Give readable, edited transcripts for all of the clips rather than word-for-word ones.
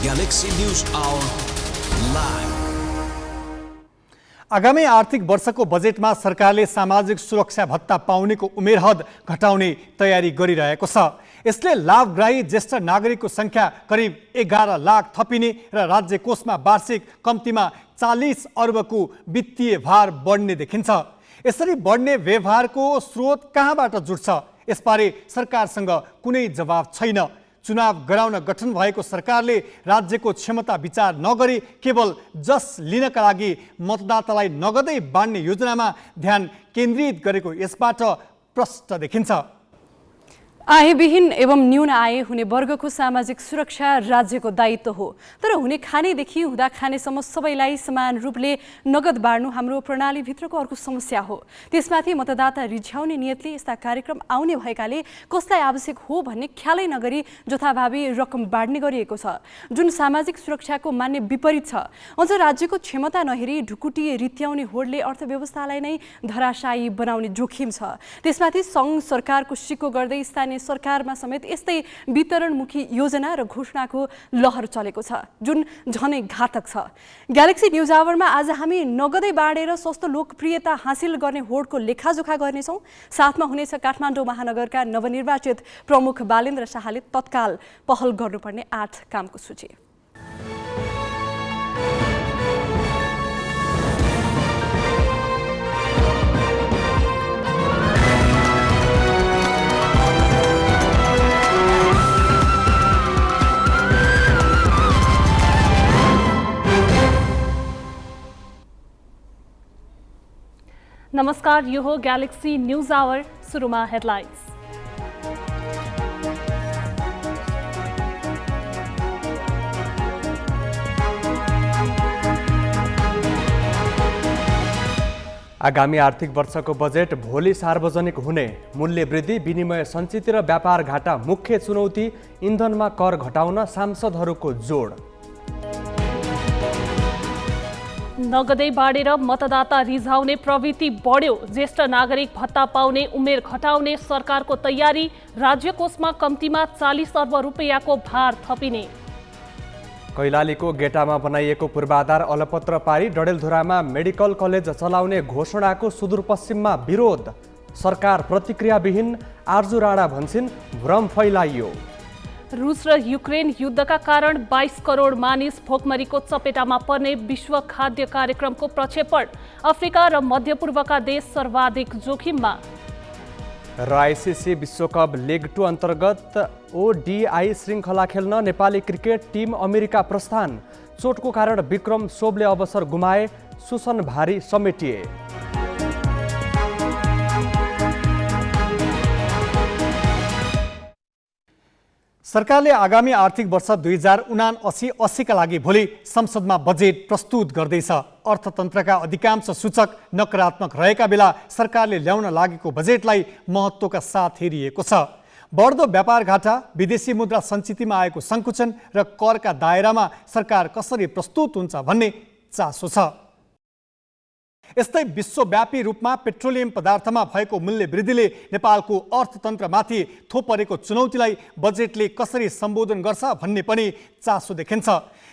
Galaxy News Hour Live। आगामी आर्थिक वर्षको बजेटमा सरकारले सामाजिक सुरक्षा भत्ता पाउनेको उमेर हद घटाउने तयारी गरिरहेको छ। यसले लाभग्राही ज्येष्ठ नागरिकको संख्या करिब 11 लाख थपिने र राज्य कोषमा वार्षिक कम्तीमा 40 अर्बको वित्तीय भार बढ्ने देखिन्छ। यसरी बढ्ने व्यवहारको स्रोत कहाँबाट जुट्छ? यसबारे सरकारसँग कुनै जवाब छैन। चुनाव गराउन गठन भएको सरकारले राज्यको क्षमता विचार नगरी केवल जस लिनका लागि मतदातालाई नगदै बाँड्ने योजनामा ध्यान केन्द्रित गरेको यसबाट प्रष्ट देखिन्छ। आयविहीन एवं न्यून आय हुने वर्गको सामाजिक सुरक्षा राज्यको दायित्व हो, तर हुने खानेदेखि हुँदा खानेसम्म सबैलाई समान रूपले नगद बाँड्नु हाम्रो प्रणालीभित्रको अर्को समस्या हो। त्यसमाथि मतदाता रिझ्याउने नियतले यस्ता कार्यक्रम आउने भएकाले कसलाई आवश्यक हो भन्ने ख्यालै नगरी जथाभावी रकम बाँड्ने गरिएको छ, जुन सामाजिक सुरक्षाको मान्य विपरीत छ। अझ राज्यको क्षमता नहेरी ढुकुटी रित्याउने होडले अर्थव्यवस्थालाई नै धराशायी बनाउने जोखिम छ। त्यसमाथि सङ्घ सरकारको सिक्को गर्दै स्थानीय सरकारमा समेत यस्तै वितरणमुखी योजना र घोषणाको लहर चलेको छ, जुन झनै घातक छ। ग्यालेक्सी न्युज आवरमा आज हामी नगदै बाँडेर सस्तो लोकप्रियता हासिल गर्ने होडको लेखाजोखा गर्नेछौँ। साथमा हुनेछ काठमाडौँ महानगरका नवनिर्वाचित प्रमुख बालेन्द्र शाहले तत्काल पहल गर्नुपर्ने 8 कामको सूची। नमस्कार, यो हो ग्यालेक्सी न्यूज आवर। सुरुमा हेडलाइन्स। आगामी आर्थिक वर्षको बजेट भोलि सार्वजनिक हुने। मूल्य वृद्धि, विनिमय सञ्चित र व्यापार घाटा मुख्य चुनौती। इन्धनमा कर घटाउन सांसदहरूको जोड। नगदै बाँडेर मतदाता रिझाउने प्रवृत्ति बढ्यो। ज्येष्ठ नागरिक भत्ता पाउने उमेर घटाउने सरकारको तयारी। राज्य कोषमा कम्तीमा 40 अर्ब रुपैयाँको भार थपिने। कैलालीको गेटामा बनाइएको पूर्वाधार अलपत्र पारी डडेलधुरामा मेडिकल कलेज चलाउने घोषणाको सुदूरपश्चिममा विरोध। सरकार प्रतिक्रियाविहीन। आर्जु राणा भन्छन् भ्रम फैलाइयो। रुस र युक्रेन युद्धका कारण 22 करोड मानिस भोकमरीको चपेटामा पर्ने विश्व खाद्य कार्यक्रमको प्रक्षेपण। अफ्रिका र मध्यपूर्वका देश सर्वाधिक जोखिममा। र आइसिसी विश्वकप लिग 2 अन्तर्गत ओडिआई श्रृङ्खला खेल्न नेपाली क्रिकेट टिम अमेरिका प्रस्थान। चोटको कारण विक्रम सोबले अवसर गुमाए। सुसन भारी समेटिए। सरकारले आगामी आर्थिक वर्ष 2079-80 का लागि भोलि संसदमा बजेट प्रस्तुत गर्दैछ। अर्थतन्त्रका अधिकांश सूचक नकारात्मक रहेका बेला सरकारले ल्याउन लागेको बजेटलाई महत्त्वका साथ हेरिएको छ। बढ्दो व्यापार घाटा, विदेशी मुद्रा सञ्चितमा आएको सङ्कुचन र करका दायरामा सरकार कसरी प्रस्तुत हुन्छ भन्ने चासो छ। यस्तै विश्वव्यापी रूपमा पेट्रोलियम पदार्थमा भएको मूल्य वृद्धिले नेपालको अर्थतन्त्रमाथि थोपरेको चुनौतीलाई बजेटले कसरी सम्बोधन गर्छ भन्ने पनि चासो देखिन्छ।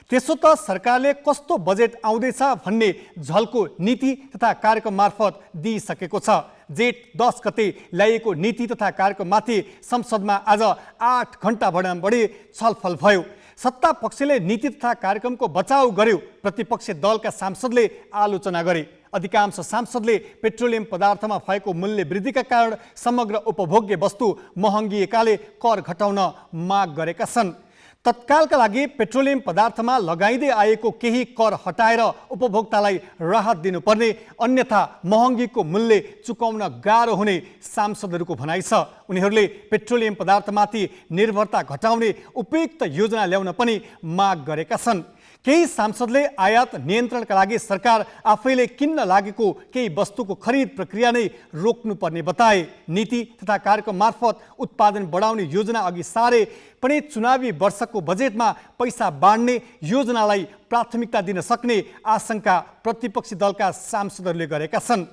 त्यसो त सरकारले कस्तो बजेट आउँदैछ भन्ने झल्को नीति तथा कार्यक्रम मार्फत दिइसकेको छ। जेठ 10 गते ल्याइएको नीति तथा कार्यक्रममाथि संसदमा आज 8 घण्टाभन्दा बढी छलफल भयो। सत्ता पक्षले नीति तथा कार्यक्रमको बचाउ गर्यो, प्रतिपक्ष दलका सांसदले आलोचना गरे। अधिकांश सांसदले पेट्रोलियम पदार्थमा भएको मूल्य वृद्धिका कारण समग्र उपभोग्य वस्तु महँगिएकाले कर घटाउन माग गरेका छन्। तत्कालका लागि पेट्रोलियम पदार्थमा लगाइँदै आएको केही कर हटाएर उपभोक्तालाई राहत दिनुपर्ने, अन्यथा महँगीको मूल्य चुकाउन गाह्रो हुने सांसदहरूको भनाइ छ। उनीहरूले पेट्रोलियम पदार्थमाथि निर्भरता घटाउने उपयुक्त योजना ल्याउन पनि माग गरेका छन्। केही सांसदले आयात नियन्त्रणका लागि सरकार आफैले किन्न लागेको केही वस्तुको खरिद प्रक्रिया नै रोक्नुपर्ने बताए। नीति तथा कार्यक्रम मार्फत उत्पादन बढाउने योजना अघि सारे पनि चुनावी वर्षको बजेटमा पैसा बाँड्ने योजनालाई प्राथमिकता दिन सक्ने आशंका प्रतिपक्षी दलका सांसदहरूले गरेका छन्।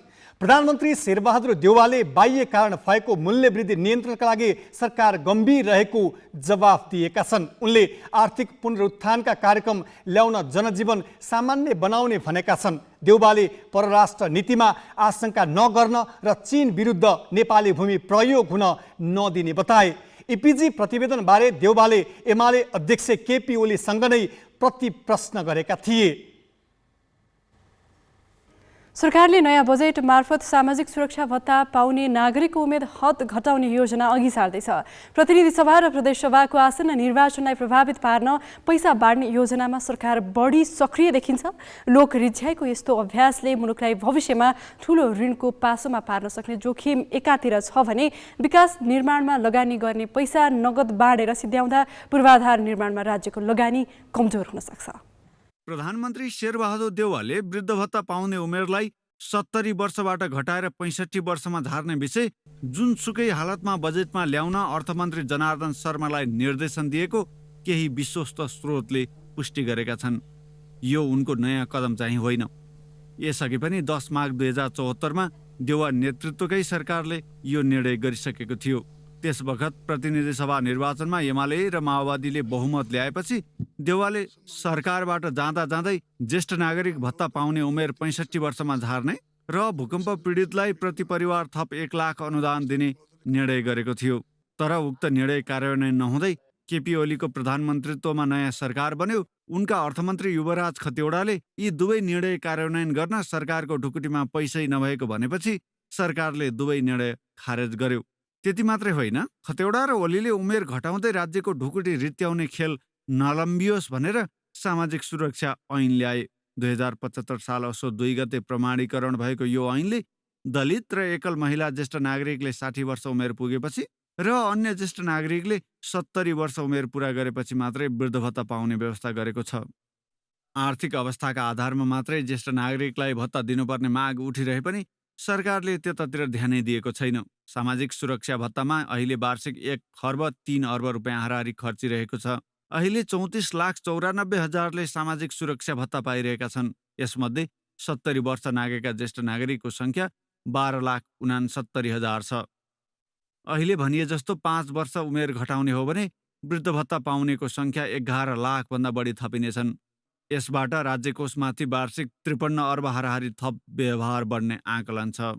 प्रधानमन्त्री शेरबहादुर देउवाले बाह्य कारण भएको मूल्य वृद्धि नियन्त्रणका लागि सरकार गम्भीर रहेको जवाफ दिएका छन्। उनले आर्थिक पुनरुत्थानका कार्यक्रम ल्याउन जनजीवन सामान्य बनाउने भनेका छन्। देउवाले परराष्ट्र नीतिमा आशंका नगर्न र चीन विरुद्ध नेपाली भूमि प्रयोग हुन नदिने बताए। इपिजी प्रतिवेदनबारे देउवाले एमाले अध्यक्ष केपी ओलीसँग नै प्रतिप्रश्न गरेका थिए। सरकारले नयाँ बजेट मार्फत सामाजिक सुरक्षा भत्ता पाउने नागरिकको उमेर हद घटाउने योजना अघि सार्दैछ। प्रतिनिधि सभा र प्रदेशसभाको आसन्न निर्वाचनलाई प्रभावित पार्न पैसा बाँड्ने योजनामा सरकार बढी सक्रिय देखिन्छ। लोक रिझ्याइको यस्तो अभ्यासले मुलुकलाई भविष्यमा ठूलो ऋणको पासोमा पार्न सक्ने जोखिम एकातिर छ भने विकास निर्माणमा लगानी गर्ने पैसा नगद बाँडेर सिध्याउँदा पूर्वाधार निर्माणमा राज्यको लगानी कमजोर हुन सक्छ। प्रधानमन्त्री शेरबहादुर देउवाले वृद्ध भत्ता पाउने उमेरलाई 70 वर्षबाट घटाएर 65 वर्षमा झार्ने विषय जुनसुकै हालतमा बजेटमा ल्याउन अर्थमन्त्री जनार्दन शर्मालाई निर्देशन दिएको केही विश्वस्त स्रोतले पुष्टि गरेका छन्। यो उनको नयाँ कदम चाहिँ होइन। यसअघि पनि 10 माघ 2074मा देउवा नेतृत्वकै सरकारले यो निर्णय गरिसकेको थियो। त्यस बखत प्रतिनिधि सभा निर्वाचनमा एमाले र माओवादीले बहुमत ल्याएपछि देउवाले सरकारबाट जाँदा जाँदै ज्येष्ठ नागरिक भत्ता पाउने उमेर 65 वर्षमा झार्ने र भूकम्प पीडितलाई प्रति परिवार थप 1 लाख अनुदान दिने निर्णय गरेको थियो। तर उक्त निर्णय कार्यान्वयन नहुँदै केपी ओलीको प्रधानमन्त्रीत्वमा नयाँ सरकार बन्यो। उनका अर्थमन्त्री युवराज खतिवडाले यी दुवै निर्णय कार्यान्वयन गर्न सरकारको ढुकुटीमा पैसै नभएको भनेपछि सरकारले दुवै निर्णय खारेज गर्यो। त्यति मात्रै होइन, खतिवडा र ओलीले उमेर घटाउँदै राज्यको ढुकुटी रित्याउने खेल नलम्बियोस् भनेर सामाजिक सुरक्षा ऐन ल्याए। 2075 साल असोज 2 गते प्रमाणीकरण भएको यो ऐनले दलित र एकल महिला ज्येष्ठ नागरिकले 60 वर्ष उमेर पुगेपछि र अन्य ज्येष्ठ नागरिकले 70 वर्ष उमेर पुरा गरेपछि मात्रै वृद्ध भत्ता पाउने व्यवस्था गरेको छ। आर्थिक अवस्थाका आधारमा मात्रै ज्येष्ठ नागरिकलाई भत्ता दिनुपर्ने माग उठिरहे पनि सरकारले त्यतातिर ध्यानै दिएको छैन। सामाजिक सुरक्षा भत्तामा अहिले वार्षिक 1 खर्ब 3 अर्ब रुपियाँ हाराहारी खर्चिरहेको छ। अहिले 34,94,000ले सामाजिक सुरक्षा भत्ता पाइरहेका छन्। यसमध्ये 70 वर्ष नागेका ज्येष्ठ नागरिकको संख्या 12,69,000 छ। अहिले भनिए जस्तो 5 वर्ष उमेर घटाउने हो भने वृद्ध भत्ता पाउनेको संख्या 11 लाखभन्दा बढी थपिनेछन्। यसबाट राज्य कोषमाथि वार्षिक 53 अर्ब हाराहारी थप व्यवहार बढ्ने आकलन छ।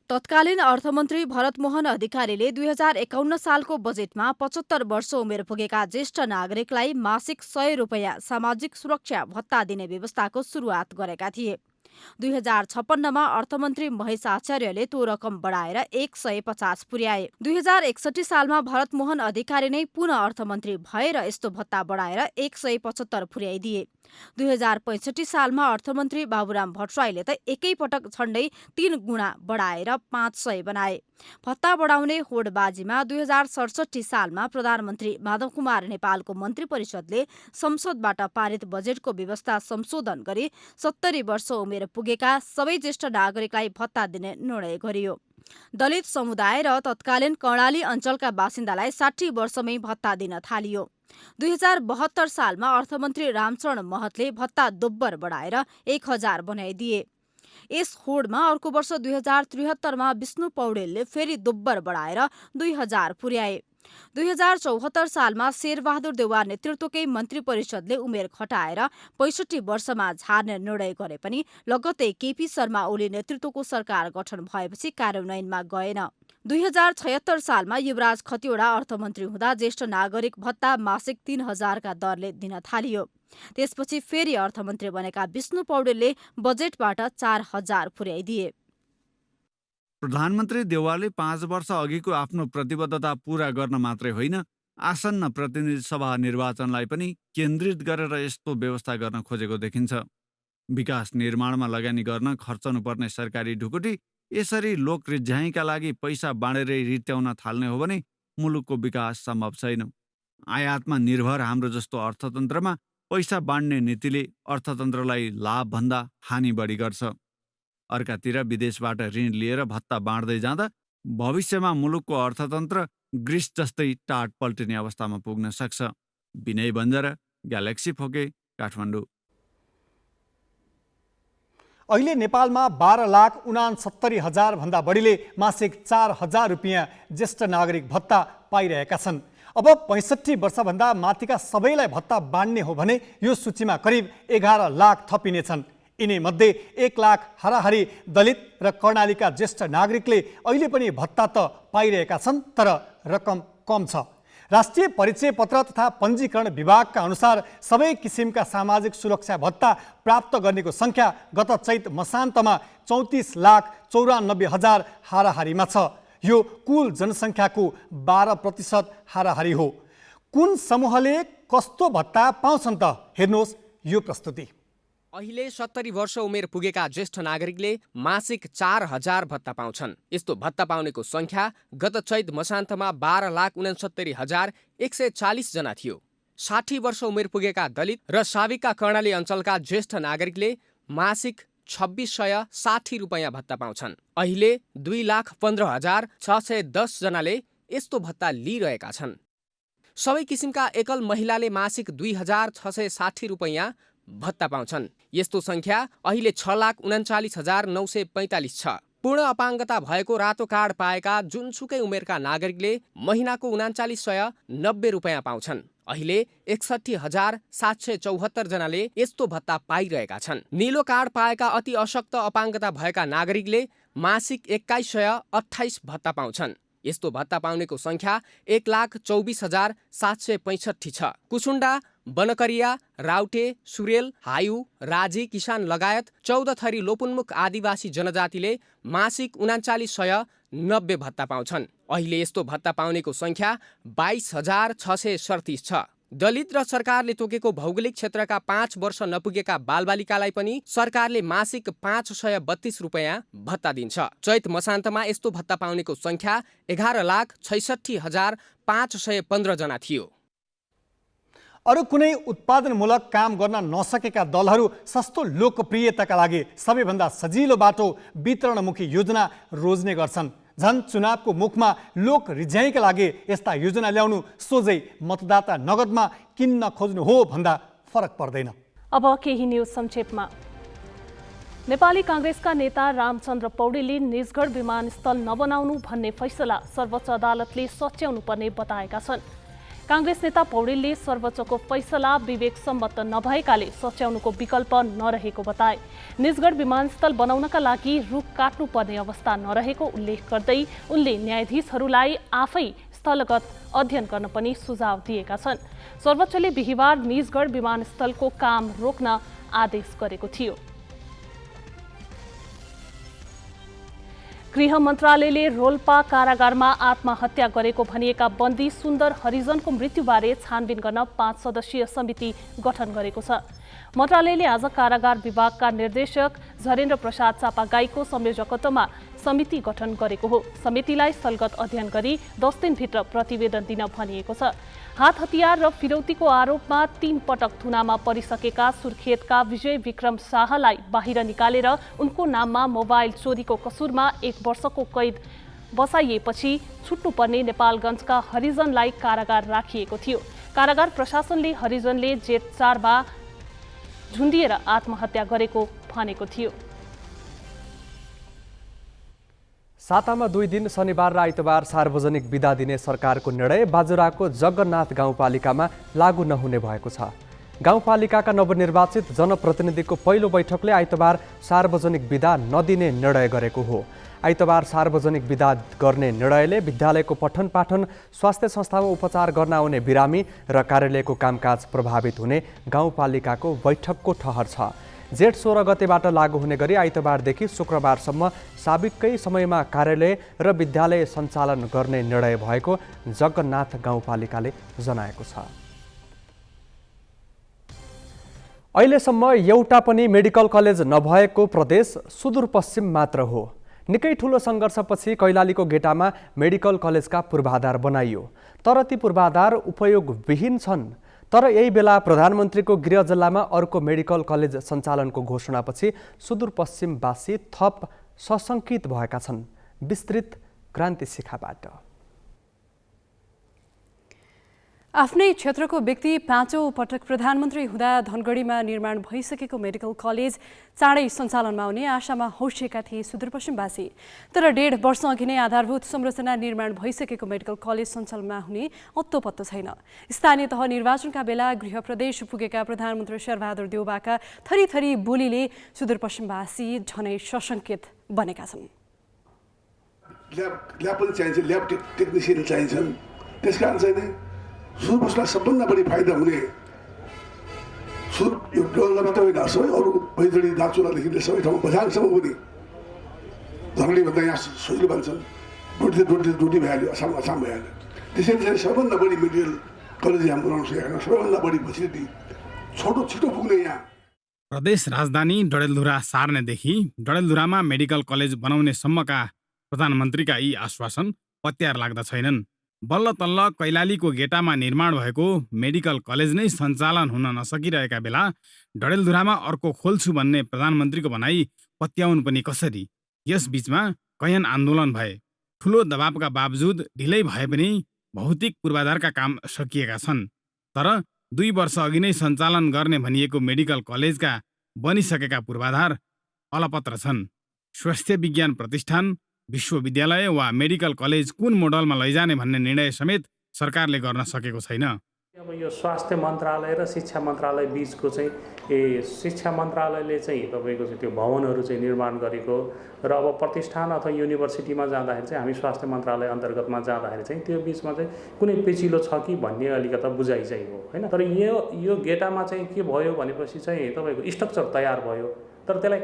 तत्कालीन अर्थमन्त्री भरतमोहन अधिकारीले 2051 सालको बजेटमा 75 वर्ष उमेर पुगेका ज्येष्ठ नागरिकलाई मासिक 100 रुपियाँ सामाजिक सुरक्षा भत्ता दिने व्यवस्थाको सुरुवात गरेका थिए। 2056मा अर्थमन्त्री महेश आचार्यले त्यो रकम बढाएर 150 पुर्याए। 2061 सालमा भरतमोहन अधिकारी नै पुनः अर्थमन्त्री भए र यस्तो भत्ता बढाएर 175 पुर्याइदिए। 2065 सालमा अर्थमन्त्री बाबुराम भट्टराईले त एकैपटक झण्डै 3 गुणा बढाएर 500 बनाए। भत्ता बढाउने होडबाजीमा 2067 सालमा प्रधानमन्त्री माधव कुमार नेपालको मन्त्री परिषदले संसदबाट पारित बजेटको व्यवस्था संशोधन गरी 70 वर्ष उमेर पुगेका सबै ज्येष्ठ नागरिकलाई भत्ता दिने निर्णय गरियो। दलित समुदाय र तत्कालीन कर्णाली अञ्चलका बासिन्दालाई 60 वर्षमै भत्ता दिन थालियो। 2072 सालमा अर्थमन्त्री रामचरण महतले भत्ता दोब्बर बढाएर 1000 बनाइदिए। यस होडमा अर्को वर्ष 2073मा विष्णु पौडेलले फेरि दोब्बर बढाएर 2000 पुर्याए। 2074 सालमा शेरबहादुर देउवा नेतृत्वकै मन्त्री परिषदले उमेर घटाएर 65 वर्षमा झार्ने निर्णय गरे पनि लगत्तै केपी शर्मा ओली नेतृत्वको सरकार गठन भएपछि कार्यान्वयनमा गएन। 2076 सालमा युवराज खतिवडा अर्थमन्त्री हुँदा ज्येष्ठ नागरिक भत्ता मासिक 3000 का दरले दिन थालियो। त्यसपछि फेरि अर्थमन्त्री बनेका विष्णु पौडेलले बजेटबाट 4000 पुर्याइदिए। प्रधानमन्त्री देउवाले 5 वर्ष अघिको आफ्नो प्रतिबद्धता पूरा गर्न मात्रै होइन, आसन्न प्रतिनिधि सभा निर्वाचनलाई पनि केन्द्रित गरेर यस्तो व्यवस्था गर्न खोजेको देखिन्छ। विकास निर्माणमा लगानी गर्न खर्चनुपर्ने सरकारी ढुकुटी यसरी लोक रिझ्याइका लागि पैसा बाँडेरै रित्याउन थाल्ने हो भने मुलुकको विकास सम्भव छैन। आयातमा निर्भर हाम्रो जस्तो अर्थतन्त्रमा पैसा बाँड्ने नीतिले अर्थतन्त्रलाई लाभभन्दा हानि बढी गर्छ। अर्कातिर विदेशबाट ऋण लिएर भत्ता बाँड्दै जाँदा भविष्यमा मुलुकको अर्थतन्त्र ग्रिस जस्तै टाट पल्टिने अवस्थामा पुग्न सक्छ। विनय बन्जर, ग्यालेक्सी फोके, काठमाडौँ। अहिले नेपालमा 12,69,000 भन्दा बढीले मासिक 4,000 रुपियाँ ज्येष्ठ नागरिक भत्ता पाइरहेका छन्। अब 65 वर्षभन्दा माथिका सबैलाई भत्ता बाँड्ने हो भने यो सूचीमा करिब 11 लाख थपिनेछन्। यिनीमध्ये 1 लाख हाराहारी दलित र कर्णालीका ज्येष्ठ नागरिकले अहिले पनि भत्ता त पाइरहेका छन्, तर रकम कम छ। राष्ट्रिय परिचय पत्र तथा पञ्जीकरण विभागका अनुसार सबै किसिमका सामाजिक सुरक्षा भत्ता प्राप्त गर्नेको सङ्ख्या गत चैत मसान्तमा 34,94,000 हाराहारीमा छ। यो कुल जनसङ्ख्याको 12% हाराहारी हो। कुन समूहले कस्तो भत्ता पाउँछन् त? हेर्नुहोस् यो प्रस्तुति। अहिले 70 वर्ष उमेर पुगेका ज्येष्ठ नागरिकले मासिक 4,000 भत्ता पाउँछन्। यस्तो भत्ता पाउनेको संख्या गत चैत मसान्तमा 12,69,140 जना थियो। 60 वर्ष उमेर पुगेका दलित र साविका कर्णाली अञ्चलका ज्येष्ठ नागरिकले मासिक 2,660 रुपियाँ भत्ता पाउँछन्। अहिले 2,15,610 जनाले यस्तो भत्ता लिइरहेका छन्। सबै किसिमका एकल महिलाले मासिक 2,660 रुपियाँ भत्ता पाउँछन्। यस्तो संख्या अहिले 6,39,945 छ। पूर्ण अपाङ्गता भएको रातो कार्ड पाएका जुनसुकै उमेरका नागरिकले महिनाको 3,990 रुपियाँ पाउँछन्। अहिले 61,774 जनाले यस्तो भत्ता पाइरहेका छन्। नीलो कार्ड पाएका अति अशक्त अपाङ्गता भएका नागरिकले मासिक 2,128 भत्ता पाउँछन्। यस्तो भत्ता पाउनेको संख्या 1,24,765 छ। कुसुण्डा, बनकरिया, राउटे, सुरेल, हायु, राजी, किसान लगायत 14 थरी लोपोन्मुख आदिवासी जनजातिले मासिक 3,990 भत्ता पाउँछन्। अहिले यस्तो भत्ता पाउनेको संख्या 22,637 छ। दलित र सरकारले तोकेको भौगोलिक क्षेत्रका 5 वर्ष नपुगेका बालबालिकालाई पनि सरकारले मासिक 532 रुपियाँ भत्ता दिन्छ। चैत मसान्तमा यस्तो भत्ता पाउनेको संख्या 11,66,515 जना थियो। अरू कुनै उत्पादनमूलक काम गर्न नसकेका दलहरू सस्तो लोकप्रियताका लागि सबैभन्दा सजिलो बाटो वितरणमुखी योजना रोज्ने गर्छन्। झन् चुनावको मुखमा लोक रिझ्याइका लागि यस्ता योजना ल्याउनु सोझै मतदाता नगदमा किन्न खोज्नु हो भन्दा फरक पर्दैन। अब केही न्युज संक्षेपमा। नेपाली काङ्ग्रेसका नेता रामचन्द्र पौडेलले निजगढ विमानस्थल नबनाउनु भन्ने फैसला सर्वोच्च अदालतले सच्याउनु पर्ने बताएका छन्। काङ्ग्रेस नेता पौडेलले सर्वोच्चको फैसला विवेकसम्मत नभएकाले सच्याउनुको विकल्प नरहेको बताए। निजगढ विमानस्थल बनाउनका लागि रुख काट्नुपर्ने अवस्था नरहेको उल्लेख गर्दै उनले न्यायाधीशहरूलाई आफै स्थलगत अध्ययन गर्न पनि सुझाव दिएका छन्। सर्वोच्चले बिहिबार निजगढ विमानस्थलको काम रोक्न आदेश गरेको थियो। गृह मन्त्रालयले रोल्पा कारागारमा आत्महत्या गरेको भनिएका बन्दी सुन्दर हरिजनको मृत्युबारे छानबिन गर्न 5 सदस्यीय समिति गठन गरेको छ। मन्त्रालयले आज कारागार विभागका निर्देशक झरेन्द्र प्रसाद चापागाईको संयोजकत्वमा समिति गठन गरेको हो। समितिलाई स्थलगत अध्ययन गरी 10 दिनभित्र प्रतिवेदन दिन भनिएको छ। हात हतियार र फिरौतीको आरोपमा 3 पटक थुनामा परिसकेका सुर्खेतका विजय विक्रम शाहलाई बाहिर निकालेर उनको नाममा मोबाइल चोरीको कसुरमा 1 वर्षको कैद बसाइएपछि छुट्नुपर्ने नेपालगञ्जका हरिजनलाई कारागार राखिएको थियो। कारागार प्रशासनले हरिजनले जेठ 4 मा झुन्डिएर आत्महत्या गरेको भनेको थियो। सातामा 2 दिन शनिबार र आइतबार सार्वजनिक बिदा दिने सरकारको निर्णय बाजुराको जगन्नाथ गाउँपालिकामा लागू नहुने भएको छ। गाउँपालिकाका नवनिर्वाचित जनप्रतिनिधिको पहिलो बैठकले आइतबार सार्वजनिक बिदा नदिने निर्णय गरेको हो। आइतबार सार्वजनिक बिदा गर्ने निर्णयले विद्यालयको पठन पाठन, स्वास्थ्य संस्थामा उपचार गर्न आउने बिरामी र कार्यालयको कामकाज प्रभावित हुने गाउँपालिकाको बैठकको ठहर छ। जेठ 16 गतेबाट लागू हुने गरी आइतबारदेखि शुक्रबारसम्म साबिककै समयमा कार्यालय र विद्यालय सञ्चालन गर्ने निर्णय भएको जगन्नाथ गाउँपालिकाले जनाएको छ। अहिलेसम्म एउटा पनि मेडिकल कलेज नभएको प्रदेश सुदूरपश्चिम मात्र हो। निकै ठुलो सङ्घर्षपछि कैलालीको गेटामा मेडिकल कलेजका पूर्वाधार बनाइयो, तर ती पूर्वाधार उपयोगविहीन छन्। तर यही बेला प्रधानमन्त्रीको गृह जिल्लामा अर्को मेडिकल कलेज सञ्चालनको घोषणापछि सुदूरपश्चिमवासी थप सशङ्कित भएका छन्। विस्तृत क्रान्ति शिखाबाट। आफ्नै क्षेत्रको व्यक्ति पाँचौँ पटक प्रधानमन्त्री हुँदा धनगढीमा निर्माण भइसकेको मेडिकल कलेज चाँडै सञ्चालनमा आउने आशामा हौसिएका थिए सुदूरपश्चिमवासी। तर 1.5 वर्ष अघि नै आधारभूत संरचना निर्माण भइसकेको मेडिकल कलेज सञ्चालनमा हुने अत्तो पत्तो छैन। स्थानीय तह निर्वाचनका बेला गृह प्रदेश पुगेका प्रधानमन्त्री शेरबहादुर देउवाका थरीथरी बोलीले सुदूरपश्चिमवासी झनै सशङ्कित बनेका छन्। ल्याब पनि चाहिन्छ, ल्याब टेक्निसियन चाहिन्छन्। त्यसकारण चाहिँ सुदूरपश्चिमलाई सबभन्दा बढी फाइदा हुने यो डल्ला मात्रै होइन, सबै अरू भैँचडी दाचुरादेखि सबै ठाउँमा बझाङसम्म पनि धनगढीभन्दा यहाँ सजिलो भन्छन्। डोटी भइहाल्यो, असाम भइहाल्यो। त्यसैले चाहिँ सबभन्दा बढी मेडिकल कलेज यहाँ बनाउन सकेका छौँ। सबैभन्दा बढी फेसिलिटी छिटो पुग्ने यहाँ। प्रदेश राजधानी डडेलधुरा सार्नेदेखि डडेलधुरामा मेडिकल कलेज बनाउने सम्मका प्रधानमन्त्रीका यी आश्वासन पत्यार लाग्दा छैनन्। बल्ल तल्ल कैलालीको गेटामा निर्माण भएको मेडिकल कलेज नै सञ्चालन हुन नसकिरहेका बेला डडेलधुरामा अर्को खोल्छु भन्ने प्रधानमन्त्रीको भनाई पत्याउनु पनि कसरी? यस बीचमा कैयन आन्दोलन भए। ठुलो दबावका बावजुद ढिलै भए पनि भौतिक पूर्वाधारका काम सकिएका छन्। तर 2 वर्ष अघि नै सञ्चालन गर्ने भनिएको मेडिकल कलेजका बनिसकेका पूर्वाधार अलपत्र छन्। स्वास्थ्य विज्ञान प्रतिष्ठान, विश्वविद्यालय वा मेडिकल कलेज कुन मोडलमा लैजाने भन्ने निर्णय समेत सरकारले गर्न सकेको छैन। अब यो स्वास्थ्य मन्त्रालय र शिक्षा मन्त्रालय बिचको चाहिँ शिक्षा मन्त्रालयले चाहिँ तपाईँको चाहिँ त्यो भवनहरू चाहिँ निर्माण गरेको र अब प्रतिष्ठान अथवा युनिभर्सिटीमा जाँदाखेरि चाहिँ हामी स्वास्थ्य मन्त्रालय अन्तर्गतमा जाँदाखेरि चाहिँ त्यो बिचमा चाहिँ कुनै पेचिलो छ कि भन्ने अलिकता बुझाइ चाहिँ हो होइन। तर यो गेटामा चाहिँ के भयो भनेपछि चाहिँ तपाईँको स्ट्रक्चर तयार भयो, तर त्यसलाई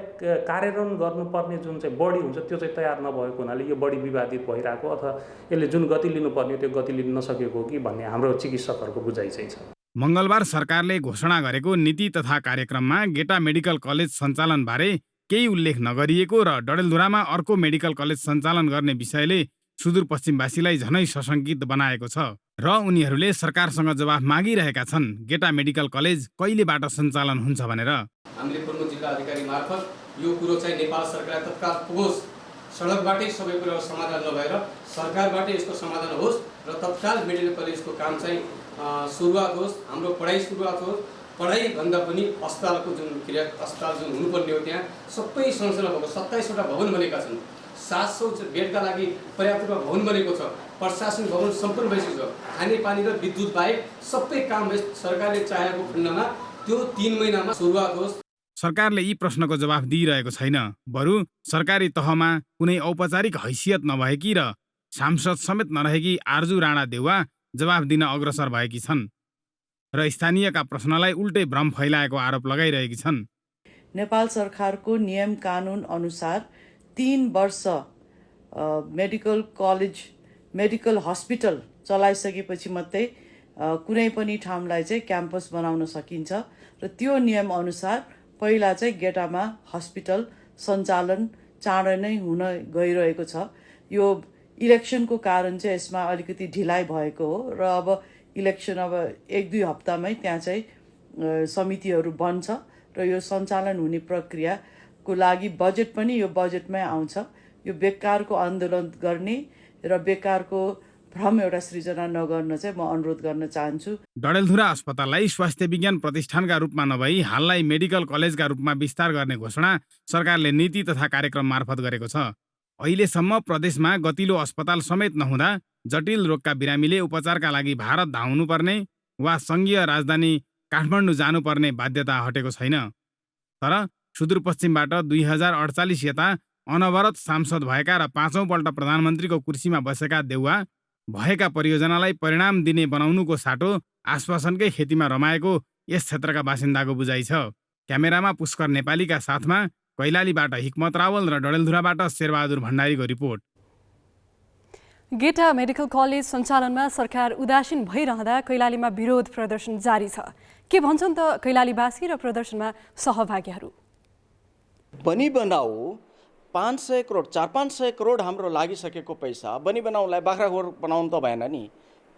कार्यान्वयन गर्नुपर्ने जुन चाहिँ बडी हुन्छ त्यो चाहिँ तयार नभएको हुनाले यो बढी विवादित भइरहेको अथवा यसले जुन गति लिनुपर्ने त्यो गति लिन नसकेको कि भन्ने हाम्रो चिकित्सकहरूको बुझाइ चाहिँ छ। मङ्गलबार सरकारले घोषणा गरेको नीति तथा कार्यक्रममा गेटा मेडिकल कलेज सञ्चालनबारे केही उल्लेख नगरिएको र डडेलधुरामा अर्को मेडिकल कलेज सञ्चालन गर्ने विषयले सुदूरपश्चिमवासीलाई झनै सशङ्कित बनाएको छ र उनीहरूले सरकारसँग जवाफ मागिरहेका छन् गेटा मेडिकल कलेज कहिलेबाट सञ्चालन हुन्छ भनेर। हामीले प्रमुख जिल्ला अधिकारी मार्फत यो कुरो चाहिँ नेपाल सरकार तत्काल पुगोस्, सडकबाटै सबै कुरो समाधान नभएर सरकारबाटै यसको समाधान होस् र तत्काल मेडिकल कलेजको काम चाहिँ सुरुवात होस्, हाम्रो पढाइ सुरुवात होस्। पढाइभन्दा पनि अस्पतालको जुन अस्पताल जुन हुनुपर्ने हो त्यहाँ सबै संरचना भएको 27वटा भवन बनेका छन्। 700 बेडका लागि पर्याप्त भवन बनेको छ। प्रशासन भवन सम्पूर्ण भइसकेको छ। खानेपानी र विद्युत बाहेक सबै काम सरकारले चाहेको खण्डमा त्यो 3 महिनामा सुरुवात होस्। सरकारले यी प्रश्नको जवाफ दिइरहेको छैन। बरु सरकारी तहमा कुनै औपचारिक हैसियत नभएकी र सांसद समेत नरहेकी आर्जु राणा देउवा जवाफ दिन अग्रसर भएकी छन् र स्थानीयका प्रश्नलाई उल्टै भ्रम फैलाएको आरोप लगाइरहेकी छन्। नेपाल सरकारको नियम कानुन अनुसार 3 वर्ष मेडिकल कलेज मेडिकल हस्पिटल चलाइसकेपछि मात्रै कुनै पनि ठाउँलाई चाहिँ क्याम्पस बनाउन सकिन्छ र त्यो नियम अनुसार पहिला चाहिँ गेटामा हस्पिटल सञ्चालन चाँडै नै हुन गइरहेको छ। यो इलेक्सनको कारण चाहिँ यसमा अलिकति ढिलाइ भएको हो र अब इलेक्सन अब 1-2 हप्तामै त्यहाँ चाहिँ समितिहरू बन्छ र यो सञ्चालन हुने प्रक्रियाको लागि बजेट पनि यो बजेटमै आउँछ। यो बेकारको आन्दोलन गर्ने र बेकारको भ्रम एउटा सृजना नगर्न चाहिँ म अनुरोध गर्न चाहन्छु। डडेलधुरा अस्पताललाई स्वास्थ्य विज्ञान प्रतिष्ठानका रूपमा नभई हाललाई मेडिकल कलेजका रूपमा विस्तार गर्ने घोषणा सरकारले नीति तथा कार्यक्रम मार्फत गरेको छ। अहिलेसम्म प्रदेशमा गतिलो अस्पताल समेत नहुँदा जटिल रोगका बिरामीले उपचारका लागि भारत धाउनुपर्ने वा सङ्घीय राजधानी काठमाडौँ जानुपर्ने बाध्यता हटेको छैन। तर सुदूरपश्चिमबाट 2048 यता अनवरत सांसद भएका र 5औं पल्ट प्रधानमन्त्रीको कुर्सीमा बसेका देउवा भएका परियोजनालाई परिणाम दिने बनाउनुको साटो आश्वासनकै खेतीमा रमाएको यस क्षेत्रका बासिन्दाको बुझाइ छ। क्यामेरामा पुष्कर नेपालीका साथमा कैलालीबाट हिक्मत रावल र डडेलधुराबाट शेरबहादुर भण्डारीको रिपोर्ट। गेटा मेडिकल कलेज सञ्चालनमा सरकार उदासीन भइरहँदा कैलालीमा विरोध प्रदर्शन जारी छ। के भन्छन् त कैलालीवासी र प्रदर्शनमा सहभागीहरू? बनी बनाऊ 500 करोड 400-500 करोड हाम्रो लागिसकेको पैसा बनी बनाउनलाई बाख्राखोर बनाउनु त भएन नि।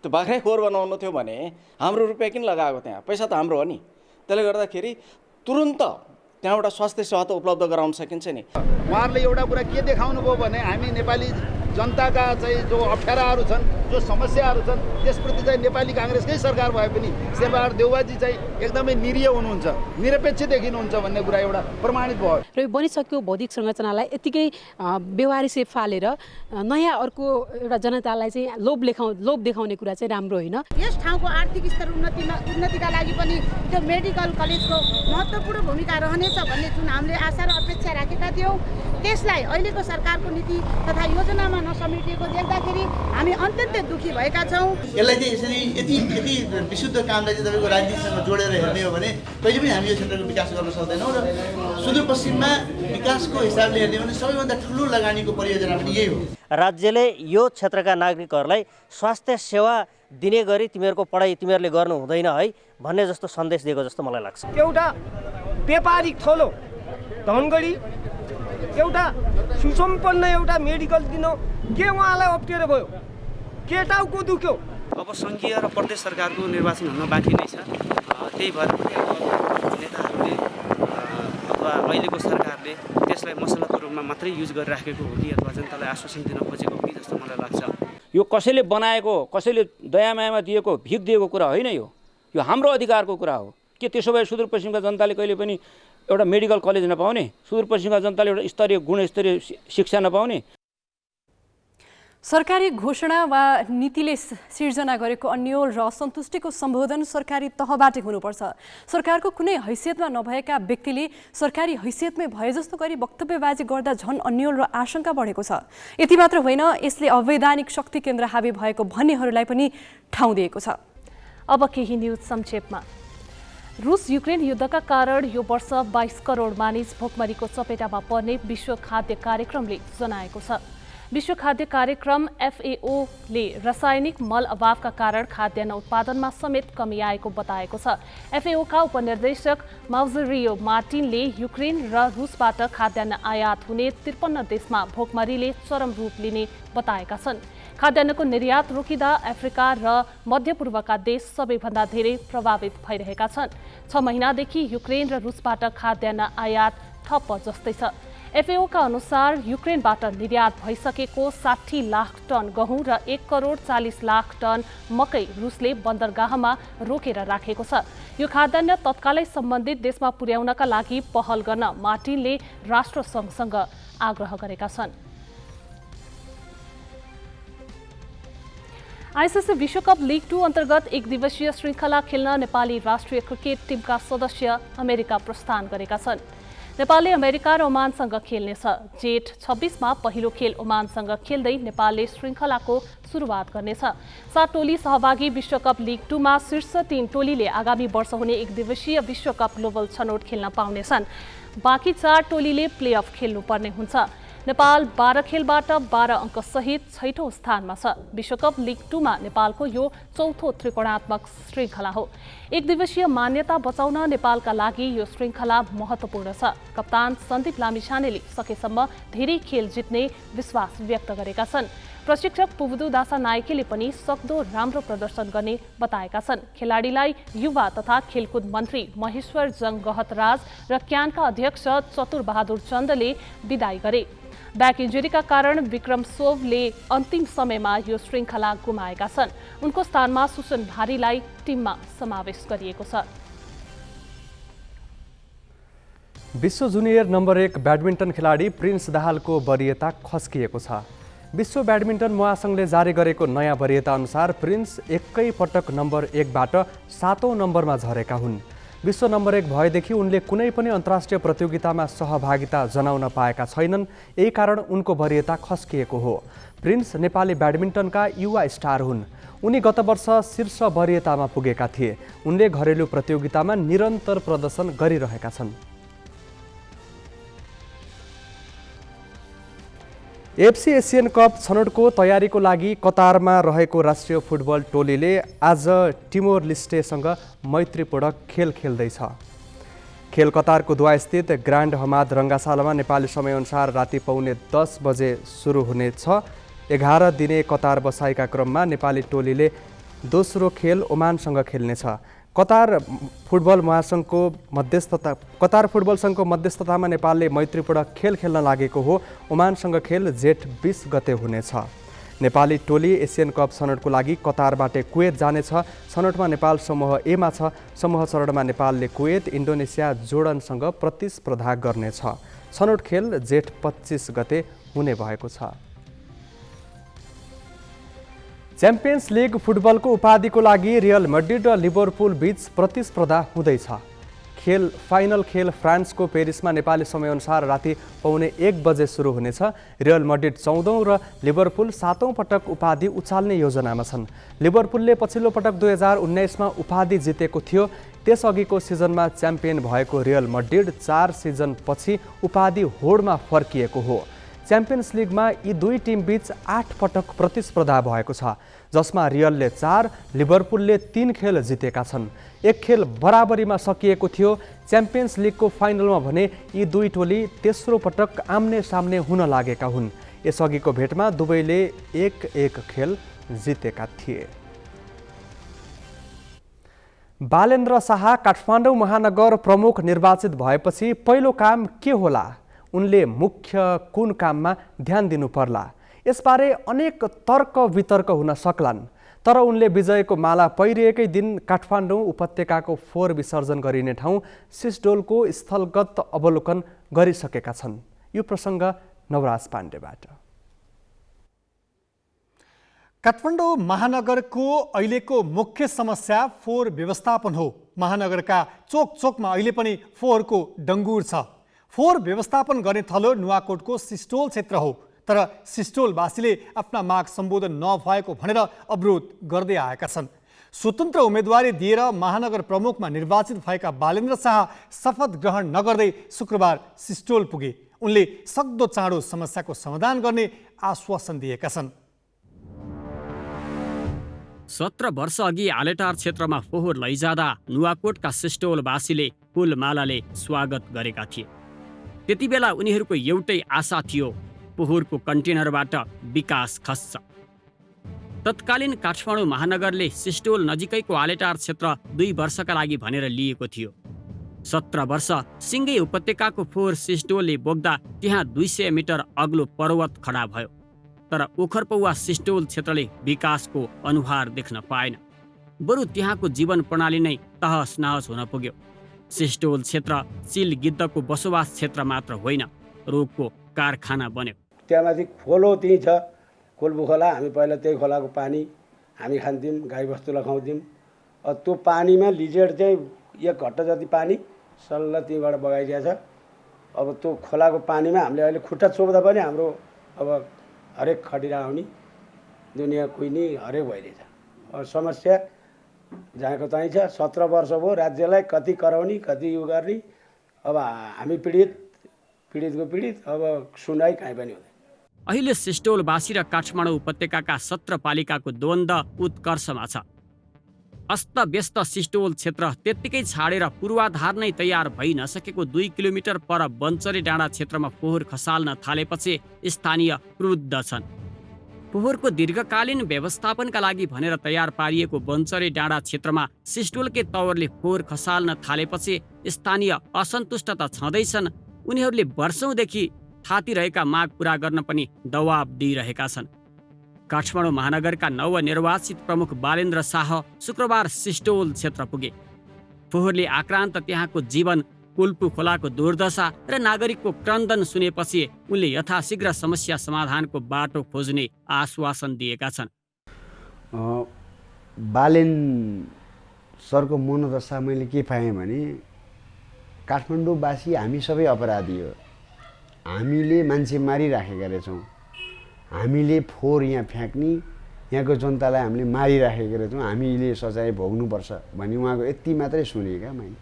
त्यो बाख्राखोर बनाउनु थियो भने हाम्रो रुपियाँ किन लगाएको? त्यहाँ पैसा त हाम्रो हो नि। त्यसले गर्दाखेरि तुरुन्त त्यहाँबाट स्वास्थ्य सेवा त उपलब्ध गराउन सकिन्छ नि। उहाँहरूले एउटा कुरा के देखाउनु भयो भने हामी नेपाली जनताका चाहिँ जो अप्ठ्याराहरू छन् जो समस्याहरू छन् त्यसप्रति चाहिँ नेपाली काङ्ग्रेसकै सरकार भए पनि शेरबहादुर देउवाजी चाहिँ एकदमै निरीह हुनुहुन्छ, निरपेक्ष देखिनुहुन्छ भन्ने कुरा एउटा प्रमाणित भयो। र बनिसकेको बौद्धिक संरचनालाई यतिकै व्यवहारिक सेप फालेर नयाँ अर्को एउटा जनतालाई चाहिँ लोभ देखाउने कुरा चाहिँ राम्रो होइन। यस ठाउँको आर्थिक स्तर उन्नतिका लागि पनि त्यो मेडिकल कलेजको महत्त्वपूर्ण भूमिका रहनेछ भन्ने जुन हामीले आशा र अपेक्षा राखेका थियौँ, त्यसलाई अहिलेको सरकारको नीति तथा योजनामा नसमेटिएको देख्दाखेरि हामी अत्यन्तै दुखी भएका छौँ। यसलाई चाहिँ यसरी यति विशुद्ध कामलाई चाहिँ तपाईँको राजनीतिसँग जोडेर हेर्ने हो भने कहिले पनि हामी यो क्षेत्रको विकास गर्न सक्दैनौँ र सुदूरपश्चिममा विकासको हिसाबले हेर्ने भने सबैभन्दा ठुलो लगानीको परियोजना पनि यही हो। राज्यले यो क्षेत्रका नागरिकहरूलाई स्वास्थ्य सेवा दिने गरी तिमीहरूको पढाइ तिमीहरूले गर्नु हुँदैन है भन्ने जस्तो सन्देश दिएको जस्तो मलाई लाग्छ। एउटा व्यापारिक थलो धनगढी एउटा सुसम्पन्न एउटा मेडिकल दिन के उहाँलाई अप्ठ्यारो भयो, के टाउको दुख्यो। अब सङ्घीय र प्रदेश सरकारको निर्वाचन हुन बाँकी नै छ, त्यही भएर पनि नेताहरूले अथवा अहिलेको सरकारले त्यसलाई मसलाको रूपमा मात्रै युज गरिराखेको हो कि अथवा जनतालाई आश्वासन दिन खोजेको हो कि जस्तो मलाई लाग्छ। यो कसैले बनाएको, कसैले दयामायामा दिएको, भिख दिएको कुरा होइन, यो हाम्रो अधिकारको कुरा हो। के त्यसो भए सुदूरपश्चिमका जनताले कहिले पनि एउटा मेडिकल कलेज नपाउने, सुदूरपश्चिमका जनताले एउटा स्तरीय गुणस्तरीय शिक्षा नपाउने? सरकारी घोषणा वा नीतिले सिर्जना गरेको अन्यल र असन्तुष्टिको सम्बोधन सरकारी तहबाट हुनुपर्छ। सरकारको कुनै हैसियतमा नभएका व्यक्तिले सरकारी हैसियतमै भए जस्तो गरी वक्तव्यबाजी गर्दा झन् अन्यल र आशंका बढेको छ। यति मात्र होइन, यसले अवैधानिक शक्ति केन्द्र हावी भएको भन्नेहरूलाई पनि ठाउँ दिएको छ। अब केही न्युज संक्षेपमा। रुस युक्रेन युद्धका कारण यो वर्ष 22 करोड मानिस भोकमरीको चपेटामा पर्ने विश्व खाद्य कार्यक्रमले जनाएको छ। विश्व खाद्य कार्यक्रम FAO-ले रासायनिक मल अभावका कारण खाद्यान्न उत्पादनमा समेत कमी आएको बताएको छ। FAO-का उपनिर्देशक माउजरियो मार्टिनले युक्रेन र रुसबाट खाद्यान्न आयात हुने 53 देशमा भोकमरीले चरम रूप लिने बताएका छन्। खाद्यान्नको निर्यात रोकिँदा अफ्रिका र मध्यपूर्वका देश सबैभन्दा धेरै प्रभावित भइरहेका छन्। 6 महिनादेखि युक्रेन र रुसबाट खाद्यान्न आयात ठप्प जस्तै छ। FAO-का अनुसार युक्रेनबाट निर्यात भइसकेको 60 लाख टन गहुँ र 1 करोड 40 लाख टन मकै रुसले बन्दरगाहमा रोकेर राखेको छ। यो खाद्यान्न तत्कालै सम्बन्धित देशमा पुर्याउनका लागि पहल गर्न मार्टिनले राष्ट्रसङ्घसँग आग्रह गरेका छन्। आइसिसी विश्वकप लिग 2 अन्तर्गत एक दिवसीय श्रृङ्खला खेल्न नेपाली राष्ट्रिय क्रिकेट टिमका सदस्य अमेरिका प्रस्थान गरेका छन्। नेपालले अमेरिका र ओमानसँग खेल्नेछ। जेठ 26मा पहिलो खेल ओमानसँग खेल्दै नेपालले श्रृङ्खलाको सुरुवात गर्नेछ। 7 टोली सहभागी विश्वकप लिग 2 मा शीर्ष 3 टोलीले आगामी वर्ष हुने एक दिवसीय विश्वकप ग्लोबल छनौट खेल्न पाउनेछन्। बाँकी 4 टोलीले प्लेअफ खेल्नुपर्ने हुन्छ। नेपाल 12 खेलबाट 12 अङ्क सहित 6औं स्थानमा छ। विश्वकप लिग 2 मा नेपालको यो चौथो त्रिकोणात्मक श्रृङ्खला हो। एक दिवसीय मान्यता बचाउन नेपालका लागि यो श्रृङ्खला महत्त्वपूर्ण छ। कप्तान सन्दीप लामिछानेले सकेसम्म धेरै खेल जित्ने विश्वास व्यक्त गरेका छन्। प्रशिक्षक पुबुदु दासा नायकेले पनि सक्दो राम्रो प्रदर्शन गर्ने बताएका छन्। खेलाडीलाई युवा तथा खेलकुद मन्त्री महेश्वर जङ गहतराज र क्यानका अध्यक्ष चतुर बहादुर चन्दले विदाई गरे। ब्याक इन्जुरीका कारण विक्रम सोवले अन्तिम समयमा यो श्रृङ्खला गुमाएका छन्। उनको स्थानमा सुसन भारीलाई टिममा समावेश गरिएको छ। विश्व जुनियर नम्बर 1 ब्याडमिन्टन खेलाडी प्रिन्स दाहालको वरियता खस्किएको छ। विश्व ब्याडमिन्टन महासङ्घले जारी गरेको नयाँ वरियता अनुसार प्रिन्स एकै पटक नम्बर 1 बाट 7औं नम्बरमा झरेका हुन्। विश्व नम्बर 1 भएदेखि उनले कुनै पनि अन्तर्राष्ट्रिय प्रतियोगितामा सहभागिता जनाउन पाएका छैनन्। यही कारण उनको वरियता खस्किएको हो। प्रिन्स नेपाली ब्याडमिन्टनका युवा स्टार हुन्। उनी गत वर्ष शीर्ष वरियतामा पुगेका थिए। उनले घरेलु प्रतियोगितामा निरन्तर प्रदर्शन गरिरहेका छन्। एफसी एसियन कप छनौटको तयारीको लागि कतारमा रहेको राष्ट्रिय फुटबल टोलीले आज टिमोर लिस्टेसँग मैत्रीपूर्ण खेल खेल्दैछ। खेल कतारको दुवास्थित ग्रान्ड हमाद रङ्गाशालामा नेपाली समयअनुसार राति पौने 10 बजे सुरु हुनेछ। 11 दिने कतार बसाइका क्रममा नेपाली टोलीले दोस्रो खेल ओमानसँग खेल्नेछ। कतार फुटबल सङ्घको मध्यस्थतामा नेपालले मैत्रीपूर्ण खेल खेल्न लागेको हो। ओमानसँग खेल जेठ 20 गते हुनेछ। नेपाली टोली एसियन कप छनौटको लागि कतारबाट कुवेत जानेछ। छनौटमा नेपाल समूह एमा छ। समूह चरणमा नेपालले कुवेत, इन्डोनेसिया, जोर्डनसँग प्रतिस्पर्धा गर्नेछ। छनौट खेल जेठ 25 गते हुने भएको छ। च्याम्पियन्स लिग फुटबलको उपाधिको लागि रियल मैड्रिड र लिभरपुल बीच प्रतिस्पर्धा हुँदैछ। फाइनल खेल फ्रान्सको पेरिसमा नेपाली समयअनुसार राति 1:15 बजे सुरु हुनेछ। रियल मैड्रिड 14औं र लिभरपुल 7औं पटक उपाधि उचाल्ने योजनामा छन्। लिभरपुलले पछिल्लो पटक 2019मा उपाधि जितेको थियो। त्यसअघिको सिजनमा च्याम्पियन भएको रियल मैड्रिड 4 सिजनपछि उपाधि होडमा फर्किएको हो। च्याम्पियन्स लिगमा यी दुई टिमबीच 8 पटक प्रतिस्पर्धा भएको छ, जसमा रियलले 4, लिभरपुलले 3 खेल जितेका छन्। एक खेल बराबरीमा सकिएको थियो। च्याम्पियन्स लिगको फाइनलमा भने यी दुई टोली तेस्रो पटक आम्ने सामने हुन लागेका हुन्। यसअघिको भेटमा दुवैले 1-1 खेल जितेका थिए। बालेन्द्र शाह काठमाडौँ महानगर प्रमुख निर्वाचित भएपछि पहिलो काम के होला? उनले मुख्य कुन काममा ध्यान दिनु पर्ला? यसबारे अनेक तर्क वितर्क हुन सक्लान्, तर उनले विजयको माला पहिरिएकै दिन काठमाडौँ उपत्यकाको फोहोर विसर्जन गरिने ठाउँ सिस्डोलको स्थलगत अवलोकन गरिसकेका छन्। यो प्रसङ्ग नवराज पाण्डेबाट। काठमाडौँ महानगरको अहिलेको मुख्य समस्या फोहोर व्यवस्थापन हो। महानगरका चोक चोकमा अहिले पनि फोहोरको डङ्गुर छ। फोहोर व्यवस्थापन गर्ने थलो नुवाकोटको सिस्टोल क्षेत्र हो, तर सिस्टोलवासीले आफ्ना माग सम्बोधन नभएको भनेर अवरोध गर्दै आएका छन्। स्वतन्त्र उम्मेदवारी दिएर महानगर प्रमुखमा निर्वाचित भएका बालेन्द्र शाह शपथ ग्रहण नगर्दै शुक्रबार सिस्टोल पुगे। उनले सक्दो चाँडो समस्याको समाधान गर्ने आश्वासन दिएका छन्। 17 वर्ष अघि आलेटार क्षेत्रमा फोहोर लैजाँदा नुवाकोटका सिस्टोलवासीले फुलमालाले स्वागत गरेका थिए। त्यति बेला उनीहरूको एउटै आशा थियो, फोहोरको कन्टेनरबाट विकास खस्छ। तत्कालीन काठमाडौँ महानगरले सिस्टोल नजिकैको आलेटार क्षेत्र 2 वर्षका लागि भनेर लिएको थियो। 17 वर्ष सिङ्गै उपत्यकाको फोहोर सिस्टोलले बोक्दा त्यहाँ 200 मिटर अग्लो पर्वत खडा भयो, तर ओखरपौवा सिस्टोल क्षेत्रले विकासको अनुहार देख्न पाएन। बरु त्यहाँको जीवन प्रणाली नै तहस नहस हुन पुग्यो। सिस्टोल क्षेत्र चिल गिद्धको बसोबास क्षेत्र मात्र होइन, रोगको कारखाना बन्यो। त्यहाँमाथि खोलो त्यही छ, खोल्बु खोला। हामी पहिला त्यही खोलाको पानी हामी खान्थ्यौँ, गाईबस्तुलाई खुवाउँथ्यौँ। त्यो पानीमा लिजेड चाहिँ 1 घट्टा जति पानी सल्ल त्यहीँबाट बगाइदिएको छ। अब त्यो खोलाको पानीमा हामीले अहिले खुट्टा चोप्दा पनि हाम्रो अब हरेक खटिरा आउने, दुनियाँ कुहिने हरेक भइरहेछ। समस्या जहाँको त्यहीँ छ। 17 वर्ष भयो, राज्यलाई कति कराउने कति यो गर्ने। अब हामी पीडितको पीडित, अब सुनाइ कहीँ पनि हुँदैन। अहिले सिस्टोलवासी र काठमाडौँ उपत्यकाका 17 पालिकाको द्वन्द्व उत्कर्षमा छ। अस्तव्यस्त सिस्टोल क्षेत्र त्यत्तिकै छाडेर पूर्वाधार नै तयार भइ नसकेको 2 किलोमिटर पर बन्चरे डाँडा क्षेत्रमा फोहोर खसाल्न थालेपछि स्थानीय क्रुद्ध छन्। फोहोरको दीर्घकालीन व्यवस्थापनका लागि भनेर तयार पारिएको बन्चरे डाँडा क्षेत्रमा सिस्टोलकै तवरले फोहोर खसाल्न थालेपछि स्थानीय असन्तुष्ट त छँदैछन्, उनीहरूले वर्षौंदेखि थातिरहेका माग पूरा गर्न पनि दबाब दिइरहेका छन्। काठमाडौँ महानगरका नवनिर्वाचित प्रमुख बालेन्द्र शाह शुक्रबार सिस्टोल क्षेत्र पुगे। फोहोरले आक्रान्त त्यहाँको जीवन, कुल्पु खोलाको दुर्दशा र नागरिकको क्रन्दन सुनेपछि उनले यथाशीघ्र समस्या समाधानको बाटो खोज्ने आश्वासन दिएका छन्। बालेन सरको मनोदशा मैले के पाएँ भने काठमाडौँवासी हामी सबै अपराधी हो। हामीले मान्छे मारिराखेका रहेछौँ। हामीले फोहोर यहाँ फ्याँक्ने, यहाँको जनतालाई हामीले मारिराखेका रहेछौँ। हामीले सजाय भोग्नुपर्छ भन्ने उहाँको यति मात्रै सुने क्या मैले,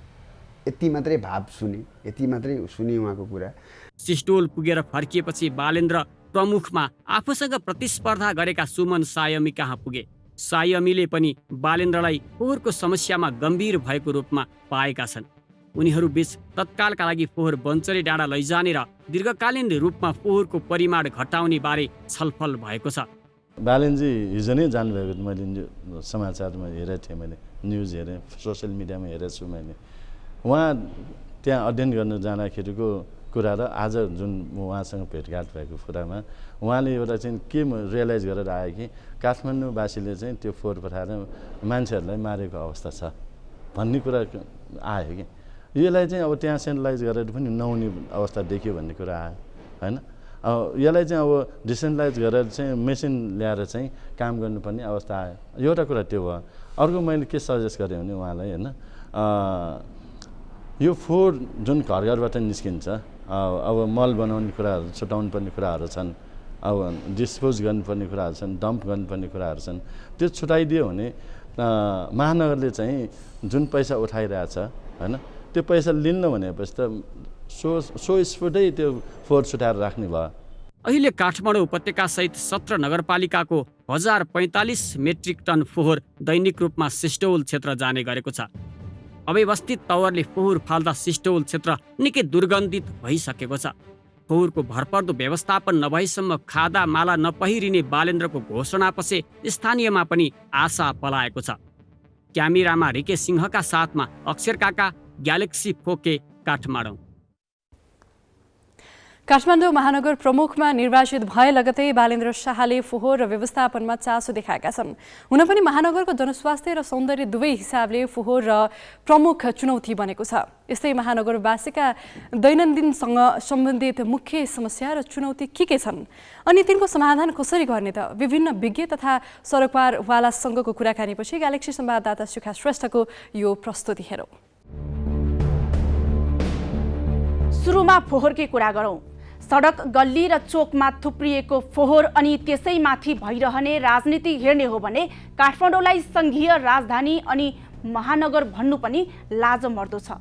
यति मात्रै भाव सुने, यति मात्रै सुने उहाँको कुरा। सिस्टोल पुगेर फर्किएपछि बालेन्द्र प्रमुखमा आफूसँग प्रतिस्पर्धा गरेका सुमन सायमी कहाँ पुगे। सायमीले पनि बालेन्द्रलाई फोहोरको समस्यामा गम्भीर भएको रूपमा पाएका छन्। उनीहरू बीच तत्कालका लागि फोहोर बन्चरे डाँडा लैजाने र दीर्घकालीन रूपमा फोहोरको परिमाण घटाउने बारे छलफल भएको छ। बालेनजी हिजो नै जानुभएको मैले समाचारमा हेरेको थिएँ, मैले न्युज हेरेँ, सोसियल मिडियामा हेरेको छु मैले। उहाँ त्यहाँ अध्ययन गर्न जाँदाखेरिको कुरा र आज जुन उहाँसँग भेटघाट भएको कुरामा उहाँले एउटा चाहिँ के रियलाइज गरेर आयो कि काठमाडौँवासीले चाहिँ त्यो फोहोर पठाएर मान्छेहरूलाई मारेको अवस्था छ भन्ने कुरा आयो कि यसलाई चाहिँ अब त्यहाँ सेन्ट्रलाइज गरेर पनि नहुने अवस्था देखियो भन्ने कुरा आयो होइन। यसलाई चाहिँ अब डिसेन्ट्रलाइज गरेर चाहिँ मेसिन ल्याएर चाहिँ काम गर्नुपर्ने अवस्था आयो। एउटा कुरा त्यो भयो। अर्को मैले के सजेस्ट गरेँ भने उहाँलाई होइन यो फोहोर जुन घर घरबाट निस्किन्छ अब मल बनाउने कुराहरू छुटाउनु पर्ने कुराहरू छन्, अब डिस्पोज गर्नुपर्ने कुराहरू छन्, डम्प गर्नुपर्ने कुराहरू छन्। त्यो छुटाइदियो भने महानगरले चाहिँ जुन पैसा उठाइरहेछ होइन त्यो पैसा लिन्न भनेपछि त सो स्फुटै त्यो फोहोर छुटाएर राख्ने भयो। अहिले काठमाडौँ उपत्यकासहित 17 नगरपालिकाको 1045 मेट्रिक टन फोहोर दैनिक रूपमा सिस्टौल क्षेत्र जाने गरेको छ। अव्यवस्थित तवरले फोहोर फाल्दा सिस्टौल क्षेत्र निकै दुर्गन्धित भइसकेको छ। फोहोरको भरपर्दो व्यवस्थापन नभएसम्म खादा माला नपहिरिने बालेन्द्रको घोषणापछि स्थानीयमा पनि आशा पलाएको छ। क्यामेरामा रिके सिंहका साथमा अक्षर काका, ग्यालेक्सी फोके, काठमाडौँ। काठमाडौँ महानगर प्रमुखमा निर्वाचित भए लगतै बालेन्द्र शाहले फोहोर र व्यवस्थापनमा चासो देखाएका छन्। हुन पनि महानगरको जनस्वास्थ्य र सौन्दर्य दुवै हिसाबले फोहोर र प्रमुख चुनौती बनेको छ। यस्तै महानगरवासीका दैनन्दिनसँग सम्बन्धित मुख्य समस्या र चुनौती के छन् अनि तिनको समाधान कसरी गर्ने त विभिन्न विज्ञ तथा सरोकारवालासँगको कुराकानीपछि ग्यालेक्सी संवाददाता सुखा श्रेष्ठको यो प्रस्तुति हेरौँ। सुरुमा फोहोरकै कुरा गरौँ। सडक, गल्ली र चोकमा थुप्रिएको फोहोर अनि त्यसैमाथि भइरहने राजनीति हेर्ने हो भने काठमाडौँलाई सङ्घीय राजधानी अनि महानगर भन्नु पनि लाजमर्दो छ।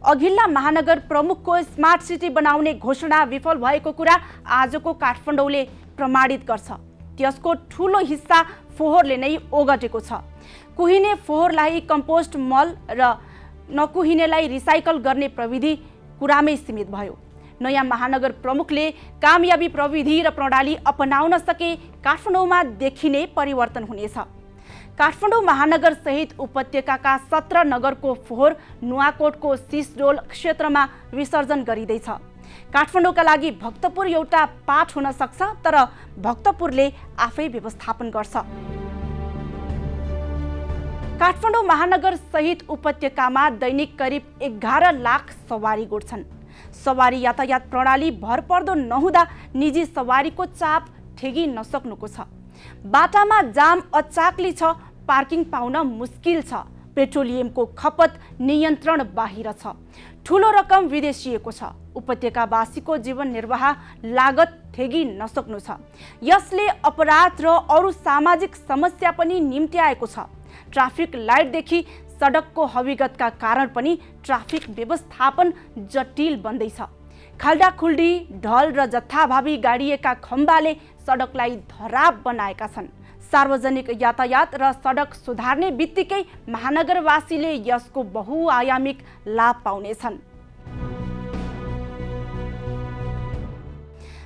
अघिल्ला महानगर प्रमुखको स्मार्ट सिटी बनाउने घोषणा विफल भएको कुरा आजको काठमाडौँले प्रमाणित गर्छ। त्यसको ठुलो हिस्सा फोहोरले नै ओगटेको छ। कुहिने फोहोरलाई कम्पोस्ट मल र नकुहिनेलाई रिसाइकल गर्ने प्रविधि कुरामै सीमित भयो। नयाँ महानगर प्रमुखले कामयाबी प्रविधि र प्रणाली अपनाउन सके काठमाडौँमा देखिने परिवर्तन हुनेछ। काठमाडौँ महानगर सहित उपत्यकाका 17 नगरको फोहोर नुवाकोटको सिसडोल क्षेत्रमा विसर्जन गरिँदैछ। काठमाडौँका लागि भक्तपुर एउटा पाठ हुन सक्छ, तर भक्तपुरले आफै व्यवस्थापन गर्छ। काठमाडौँ महानगर सहित उपत्यकामा दैनिक करिब 11 लाख सवारी गुड्छन्। सवारी यातायात प्रणाली भरपर्दो नहुँदा निजी सवारीको चाप ठेगी नसक्नुको छ। बाटामा जाम अचाक्ली छ, पार्किङ पाउन मुस्किल छ, पेट्रोलियमको खपत नियन्त्रण बाहिर छ, ठुलो रकम विदेशिएको छ, उपत्यकावासीको जीवन निर्वाह लागत ठेगी नसक्नु छ। यसले अपराध र अरू सामाजिक समस्या पनि निम्त्याएको छ। ट्राफिक लाइटदेखि सडकको हविगतका कारण पनि ट्राफिक व्यवस्थापन जटिल बन्दैछ। खाल्डाखुल्डी, ढल र जथाभावी गाडिएका खम्बाले सडकलाई धराप बनाएका छन्। सार्वजनिक यातायात र सडक सुधार्ने बित्तिकै महानगरवासीले यसको बहुआयामिक लाभ पाउनेछन्।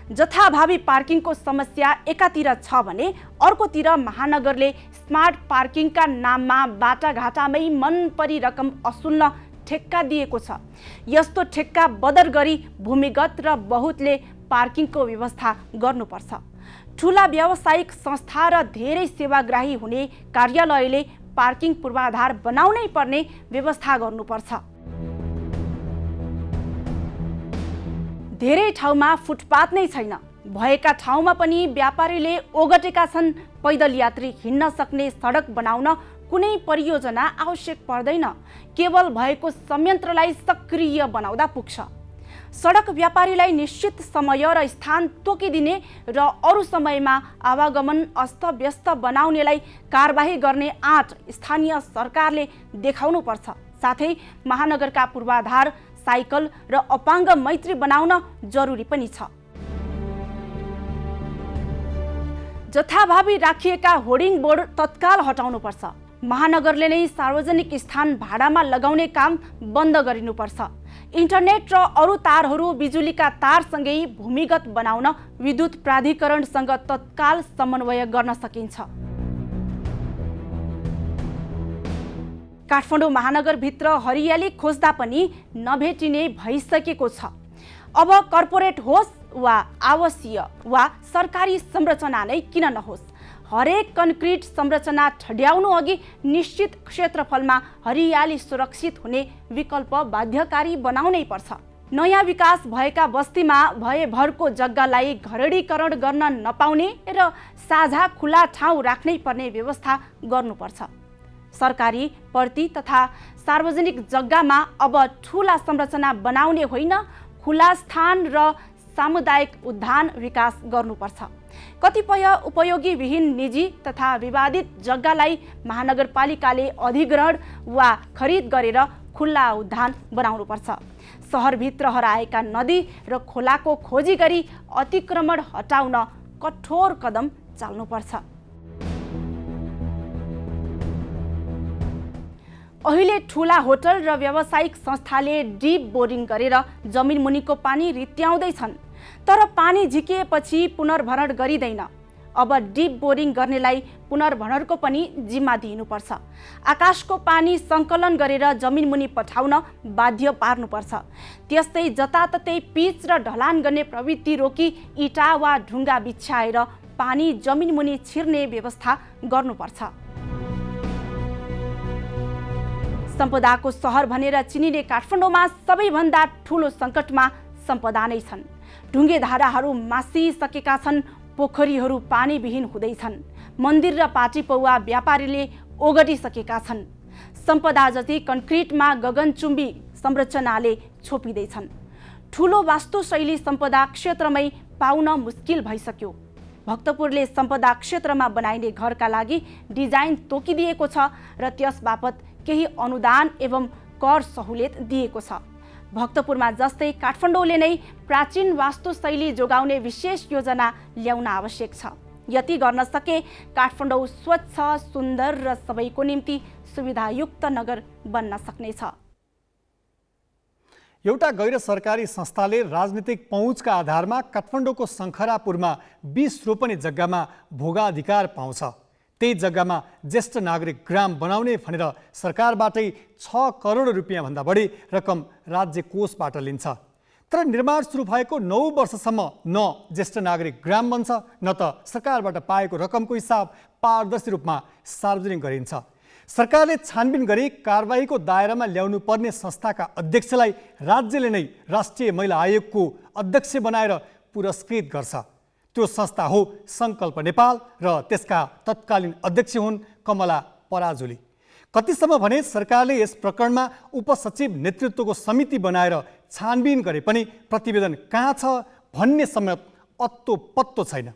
जथाभावी पार्किङको समस्या एकातिर छ भने अर्कोतिर महानगरले स्मार्ट पार्किङका नाममा बाटाघाटामै मनपरी रकम असुल्न ठेक्का दिएको छ। यस्तो ठेक्का बदर गरी भूमिगत र बहुतले पार्किङको व्यवस्था गर्नुपर्छ। ठुला व्यावसायिक संस्था र धेरै सेवाग्राही हुने कार्यालयले पार्किङ पूर्वाधार बनाउनै पर्ने व्यवस्था गर्नुपर्छ। धेरै ठाउँमा फुटपाथ नै छैन। भएका ठाउँमा पनि व्यापारीले ओगटेका छन्। पैदल यात्री हिँड्न सक्ने सडक बनाउन कुनै परियोजना आवश्यक पर्दैन। केवल भएको संयन्त्रलाई सक्रिय बनाउँदा पुग्छ। सडक व्यापारीलाई निश्चित समय र स्थान तोकिदिने र अरू समयमा आवागमन अस्तव्यस्त बनाउनेलाई कारबाही गर्ने आँट स्थानीय सरकारले देखाउनुपर्छ। साथै महानगरका पूर्वाधार साइकल र अपाङ्ग मैत्री बनाउन जरुरी पनि छ। जथाभावी राखिएका होर्डिङ बोर्ड तत्काल हटाउनुपर्छ। महानगरले नै सार्वजनिक स्थान भाडामा लगाउने काम बन्द गरिनुपर्छ। इन्टरनेट र अरू तारहरू बिजुलीका तारसँगै भूमिगत बनाउन विद्युत प्राधिकरणसँग तत्काल समन्वय गर्न सकिन्छ। काठमाडौँ महानगरभित्र हरियाली खोज्दा पनि नभेटिने भइसकेको छ। अब कर्पोरेट होस् वा आवासीय वा सरकारी संरचना नै किन नहोस्, हरेक कन्क्रिट संरचना ठड्याउनु अघि निश्चित क्षेत्रफलमा हरियाली सुरक्षित हुने विकल्प बाध्यकारी बनाउनै पर्छ। नयाँ विकास भएका बस्तीमा भएभरको जग्गालाई घरेडीकरण गर्न नपाउने र साझा खुला ठाउँ राख्नै पर्ने व्यवस्था गर्नुपर्छ। सरकारी पर्ती तथा सार्वजनिक जग्गामा अब ठूला संरचना बनाउने होइन, खुला स्थान र सामुदायिक उद्यान विकास गर्नुपर्छ। कतिपय उपयोगी विहीन निजी तथा विवादित जग्गालाई महानगरपालिकाले अधिग्रहण वा खरिद गरेर खुल्ला उद्यान बनाउनुपर्छ। सहरभित्र हराएका नदी र खोलाको खोजी गरी अतिक्रमण हटाउन कठोर कदम चाल्नुपर्छ। अहिले ठूला होटल र व्यावसायिक संस्थाले डिप बोरिङ गरेर जमिन मुनिको पानी रित्याउँदैछन्, तर पानी झिकिएपछि पुनर्भरण गरिँदैन। अब डिप बोरिङ गर्नेलाई पुनर्भरणको पनि जिम्मा दिनुपर्छ। आकाशको पानी सङ्कलन गरेर जमिन मुनि पठाउन बाध्य पार्नुपर्छ। त्यस्तै जताततै पिच र ढलान गर्ने प्रवृत्ति रोकी इटा वा ढुङ्गा बिछ्याएर पानी जमिन मुनि छिर्ने व्यवस्था गर्नुपर्छ। सम्पदाको सहर भनेर चिनिने काठमाडौँमा सबैभन्दा ठूलो सङ्कटमा सम्पदा नै छन्। ढुङ्गे धाराहरू मासिसकेका छन्, पोखरीहरू पानीविहीन हुँदैछन्, मन्दिर र पाटी पौवा व्यापारीले ओगटिसकेका छन्। सम्पदा जति कन्क्रिटमा गगनचुम्बी संरचनाले छोपिँदैछन्। ठूलो वास्तुशैली सम्पदा क्षेत्रमै पाउन मुस्किल भइसक्यो। भक्तपुरले सम्पदा क्षेत्रमा बनाइने घरका लागि डिजाइन तोकिदिएको छ र त्यसबापत केही अनुदान एवं कर सहुलियत दिएको छ। भक्तपुरमा जस्तै काठमाडौँले नै प्राचीन वास्तुशैली जोगाउने विशेष योजना ल्याउन आवश्यक छ। यति गर्न सके काठमाडौँ स्वच्छ, सुन्दर र सबैको निम्ति सुविधायुक्त नगर बन्न सक्नेछ। एउटा गैर सरकारी संस्थाले राजनीतिक पहुँचका आधारमा काठमाडौँको शङ्खरापुरमा 20 रोपनी जग्गामा भोगाधिकार पाउँछ। त्यही जग्गामा ज्येष्ठ नागरिक ग्राम बनाउने भनेर सरकारबाटै 6 करोड रुपियाँभन्दा बढी रकम राज्य कोषबाट लिन्छ। तर निर्माण सुरु भएको 9 वर्षसम्म न ज्येष्ठ नागरिक ग्राम बन्छ, न त सरकारबाट पाएको रकमको हिसाब पारदर्शी रूपमा सार्वजनिक गरिन्छ। सरकारले छानबिन गरी कारबाहीको दायरामा ल्याउनु पर्ने संस्थाका अध्यक्षलाई राज्यले नै राष्ट्रिय महिला आयोगको अध्यक्ष बनाएर पुरस्कृत गर्छ। त्यो संस्था हो सङ्कल्प नेपाल र त्यसका तत्कालीन अध्यक्ष हुन् कमला पराजुली। कतिसम्म भने सरकारले यस प्रकरणमा उपसचिव नेतृत्वको समिति बनाएर छानबिन गरे पनि प्रतिवेदन कहाँ छ भन्ने समेत अत्तो पत्तो छैन।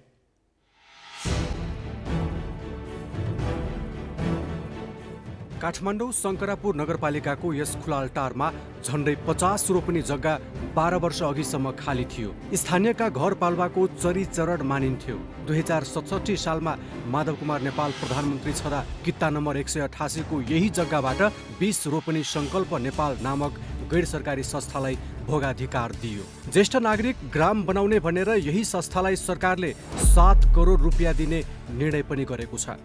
काठमाडौँ शङ्करापुर नगरपालिकाको यस खुलालटारमा झन्डै 50 रोपनी जग्गा 12 वर्ष अघिसम्म खाली थियो। स्थानीयका घरपालुवाको चरीचरण मानिन्थ्यो। 2067 सालमा माधव कुमार नेपाल प्रधानमन्त्री छँदा किता नम्बर 188 को यही जग्गाबाट 20 रोपनी सङ्कल्प नेपाल नामक गैर सरकारी संस्थालाई भोगाधिकार दियो। ज्येष्ठ नागरिक ग्राम बनाउने भनेर यही संस्थालाई सरकारले 7 करोड रुपियाँ दिने निर्णय पनि गरेको छ।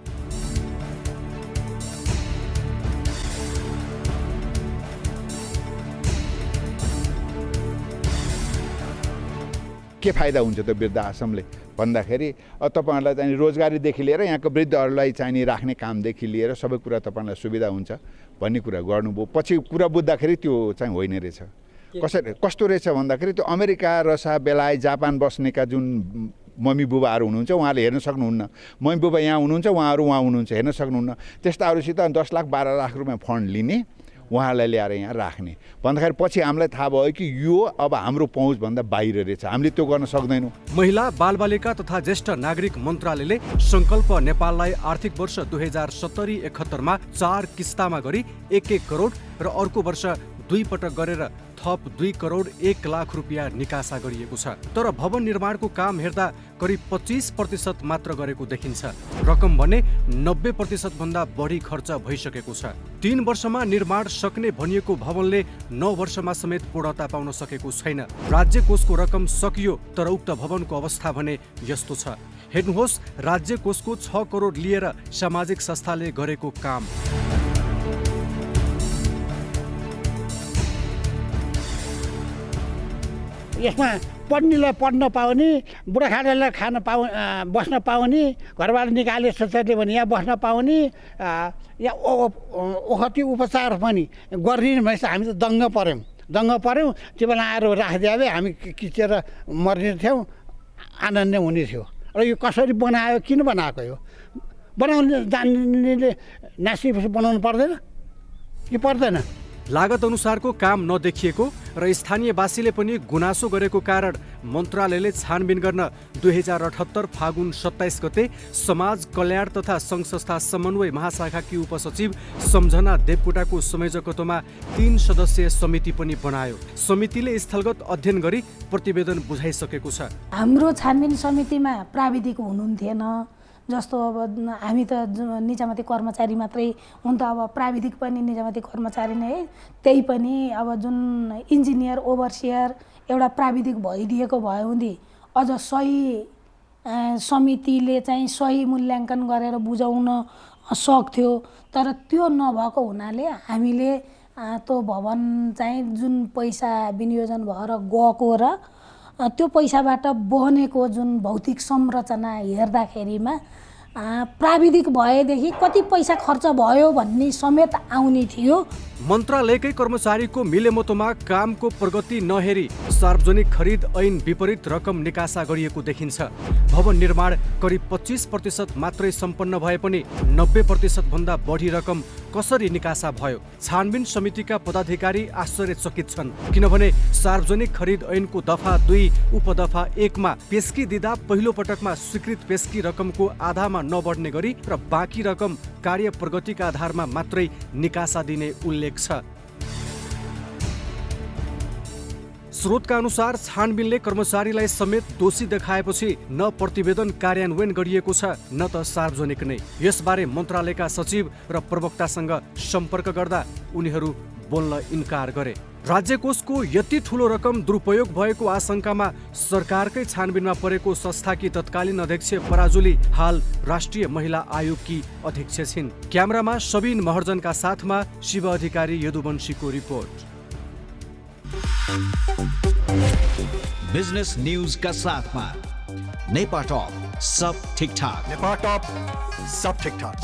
के फाइदा हुन्छ त वृद्ध आश्रमले भन्दाखेरि तपाईँहरूलाई चाहिँ रोजगारीदेखि लिएर यहाँको वृद्धहरूलाई चाहिँ राख्ने कामदेखि लिएर सबै कुरा तपाईँलाई सुविधा हुन्छ भन्ने कुरा गर्नुभयो। पछि कुरा बुझ्दाखेरि त्यो चाहिँ होइन रहेछ। कस्तो रहेछ भन्दाखेरि त्यो अमेरिका, रसा, बेलायत, जापान बस्नेका जुन मम्मी बुबाहरू हुनुहुन्छ उहाँले हेर्न सक्नुहुन्न। मम्मी बुबा यहाँ हुनुहुन्छ, उहाँहरू वहाँ हुनुहुन्छ, हेर्न सक्नुहुन्न। त्यस्ताहरूसित 10 लाख 12 लाख रुपियाँ फन्ड लिने, उहाँलाई ल्याएर यहाँ राख्ने भन्दाखेरि पछि हामीलाई थाहा भयो कि यो अब हाम्रो पहुँचभन्दा बाहिर रहेछ, हामीले त्यो गर्न सक्दैनौँ। महिला बालबालिका तथा ज्येष्ठ नागरिक मन्त्रालयले सङ्कल्प नेपाललाई आर्थिक वर्ष 2070-71 मा 4 किस्तामा गरी 1-1 करोड र अर्को वर्ष 2 पटक गरेर थप 2 करोड 1 लाख रुपियाँ निकासा गरिएको छ। तर भवन निर्माणको काम हेर्दा करिब 25% मात्र गरेको देखिन्छ। रकम भने 90% भन्दा बढी खर्च भइसकेको छ। 3 वर्षमा निर्माण सक्ने भनिएको भवनले 9 वर्षमा समेत पूर्णता पाउन सकेको छैन। राज्य कोषको रकम सकियो, तर उक्त भवनको अवस्था भने यस्तो छ। हेर्नुहोस्, राज्य कोषको 6 करोड लिएर सामाजिक संस्थाले गरेको काम। यसमा पढ्नेलाई पढ्न पाउने, बुढाखाडालाई खान बस्न पाउने, घरबाट निकाले सोचाइले भने यहाँ बस्न पाउने, यहाँ ओखती उपचार पनि गरिदिने भनेपछि हामी त दङ्ग पऱ्यौँ। त्यो बेला आएर राखिदिए हामी किचेर मर्ने थियौँ, आनन्द हुने थियो। र यो कसरी बनायो, किन बनाएको यो? बनाउनु जान्नेले नासिएपछि बनाउनु पर्दैन कि पर्दैन? लागत अनुसारको काम नदेखिएको र स्थानीयवासीले पनि गुनासो गरेको कारण मन्त्रालयले छानबिन गर्न 2078 फागुन 27 गते समाज कल्याण तथा सङ्घ संस्था समन्वय महाशाखाकी उपसचिव सम्झना देवकोटाको संयोजकत्वमा 3 सदस्यीय समिति पनि बनायो। समितिले स्थलगत अध्ययन गरी प्रतिवेदन बुझाइसकेको छ। हाम्रो छानबिन समितिमा प्राविधिक हुनुहुन्थेन, जस्तो अब हामी त निजामती कर्मचारी मात्रै हुन्, त अब प्राविधिक पनि निजामती कर्मचारी नै है, त्यही पनि अब जुन इन्जिनियर ओभरसियर एउटा प्राविधिक भइदिएको भए हुँदी अझ सही समितिले चाहिँ सही मूल्याङ्कन गरेर बुझाउन सक्थ्यो। तर त्यो नभएको हुनाले हामीले त्यो भवन चाहिँ जुन पैसा विनियोजन भएर गएको र त्यो पैसाबाट बनेको जुन भौतिक संरचना हेर्दाखेरिमा प्राविधिक भएदेखि कति पैसा खर्च भयो भन्ने समेत आउने थियो। मन्त्रालयकै कर्मचारीको मिलेमतोमा कामको प्रगति नहेरी सार्वजनिक खरिद ऐन विपरीत रकम निकासा गरिएको देखिन्छ। भवन निर्माण करिब 25% मात्रै सम्पन्न भए पनि 90% भन्दा बढी रकम कसरी निकासा भयो? छानबिन समितिका पदाधिकारी आश्चर्यचकित छन्, किनभने सार्वजनिक खरिद ऐनको दफा 2 उपदफा 1 मा पेस्की दिँदा पहिलो पटकमा स्वीकृत पेस्की रकमको आधामा नबढ्ने गरी र बाँकी रकम कार्य प्रगतिका आधारमा मात्रै निकासा दिने उल्लेख छ। स्रोतका अनुसार छानबिनले कर्मचारीलाई समेत दोषी देखाएपछि न प्रतिवेदन कार्यान्वयन गरिएको छ न त सार्वजनिक नै। यसबारे मन्त्रालयका सचिव र प्रवक्तासँग सम्पर्क गर्दा उनीहरू बोल्न इन्कार गरे। राज्य कोषको यति ठूलो रकम दुरुपयोग भएको आशंकामा सरकारकै छानबिनमा परेको संस्थाकी तत्कालीन अध्यक्ष पराजुली हाल राष्ट्रिय महिला आयोगकी अध्यक्ष छिन्। क्यामेरामा सबिन महर्जनका साथमा शिव अधिकारी यदुवंशीको रिपोर्ट। बिजनेस न्यूज का साथमा नेपा टॉप सब ठीक ठाक। नेपा टॉप सब ठीक ठाक।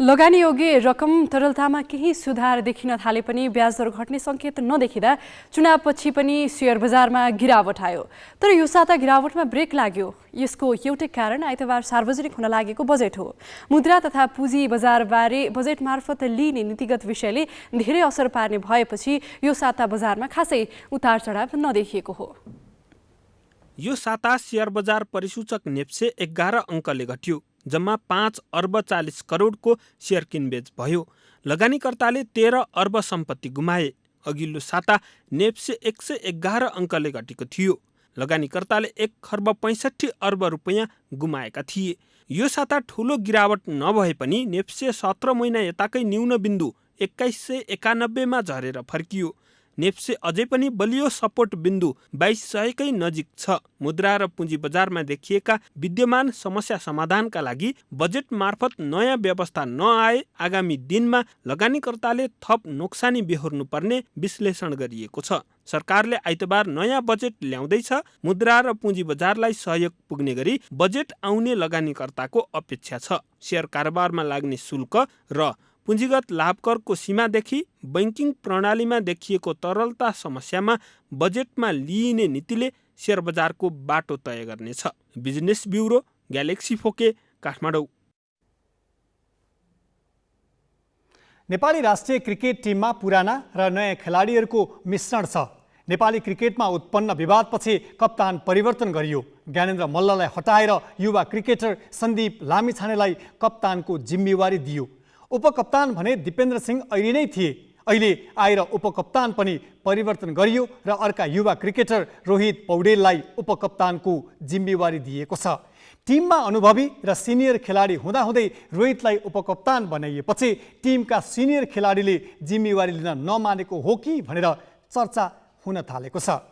लगानीयोग्य रकम तरलतामा केही सुधार देखिन थाले पनि ब्याज दर घट्ने सङ्केत नदेखिँदा चुनावपछि पनि शेयर बजारमा गिरावट आयो। तर यो साता गिरावटमा ब्रेक लाग्यो। यसको एउटै कारण आइतबार सार्वजनिक हुन लागेको बजेट हो। मुद्रा तथा पुँजी बजारबारे बजेट मार्फत लिइने नीतिगत विषयले धेरै असर पार्ने भएपछि यो साता बजारमा खासै उतार चढाव नदेखिएको हो। यो साता शेयर बजार परिसूचक नेप्से 11 अङ्कले घट्यो। जम्मा 5 अर्ब 40 करोडको शेयर किनबेच भयो। लगानीकर्ताले 13 अर्ब सम्पत्ति गुमाए। अघिल्लो साता नेप्से 111 अङ्कले घटेको थियो। लगानीकर्ताले 1 खर्ब 65 अर्ब रुपैयाँ गुमाएका थिए। यो साता ठूलो गिरावट नभए पनि नेप्से 17 महिना यताकै न्यून बिन्दु 2191 मा झरेर फर्कियो। नेप्से अझै पनि बलियो सपोर्ट बिन्दु 2200 कै नजिक छ। मुद्रा र पुँजी बजारमा देखिएका विद्यमान समस्या समाधानका लागि बजेट मार्फत नयाँ व्यवस्था नआए आगामी दिनमा लगानीकर्ताले थप नोक्सानी बेहोर्नु पर्ने विश्लेषण गरिएको छ। सरकारले आइतबार नयाँ बजेट ल्याउँदैछ। मुद्रा र पुँजी बजारलाई सहयोग पुग्ने गरी बजेट आउने लगानीकर्ताको अपेक्षा छ। शेयर कारोबारमा लाग्ने शुल्क र पुँजीगत लाभकरको सीमादेखि बैंकिङ प्रणालीमा देखिएको तरलता समस्यामा बजेटमा लिइने नीतिले शेयर बजारको बाटो तय गर्नेछ। बिजनेस ब्युरो, ग्यालेक्सी फोके, काठमाडौँ। नेपाली राष्ट्रिय क्रिकेट टिममा पुराना र नयाँ खेलाडीहरूको मिश्रण छ। नेपाली क्रिकेटमा उत्पन्न विवादपछि कप्तान परिवर्तन गरियो। ज्ञानेन्द्र मल्ललाई हटाएर युवा क्रिकेटर सन्दीप लामिछानेलाई कप्तानको जिम्मेवारी दियो। उपकप्तान भने दिपेन्द्र सिंह ऐरी नै थिए। अहिले आएर उपकप्तान पनि परिवर्तन गरियो र अर्का युवा क्रिकेटर रोहित पौडेललाई उपकप्तानको जिम्मेवारी दिएको छ। टिममा अनुभवी र सिनियर खेलाडी हुँदाहुँदै रोहितलाई उपकप्तान बनाइएपछि टिमका सिनियर खेलाडीले जिम्मेवारी लिन नमानेको हो कि भनेर चर्चा हुन थालेको छ।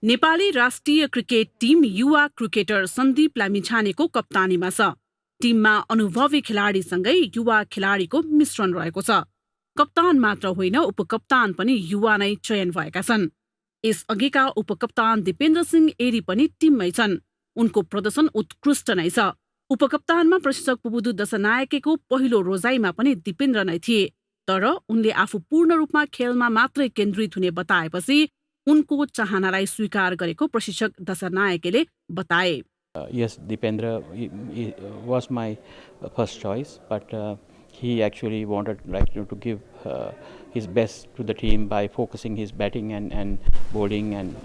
नेपाली राष्ट्रिय क्रिकेट टिम युवा क्रिकेटर सन्दीप लामिछानेको कप्तानीमा छ। टिममा अनुभवी खेलाडीसँगै युवा खेलाडीको मिश्रण रहेको छ। कप्तान मात्र होइन, उपकप्तान पनि युवा नै चयन भएका छन्। यसअघिका उपकप्तान दिपेन्द्र सिंह एरी पनि टिममै छन्। उनको प्रदर्शन उत्कृष्ट नै छ। उपकप्तानमा प्रशिक्षक पुबुदु दशनायकेको पहिलो रोजाइमा पनि दिपेन्द्र नै थिए, तर उनले आफू पूर्ण रूपमा खेलमा मात्रै केन्द्रित हुने बताएपछि उनको चाहनालाई स्वीकार गरेको प्रशिक्षक दशनायकेले बताए। Yes, Dipendra was my first choice, but he actually wanted to give his best to the team by focusing his batting and bowling, and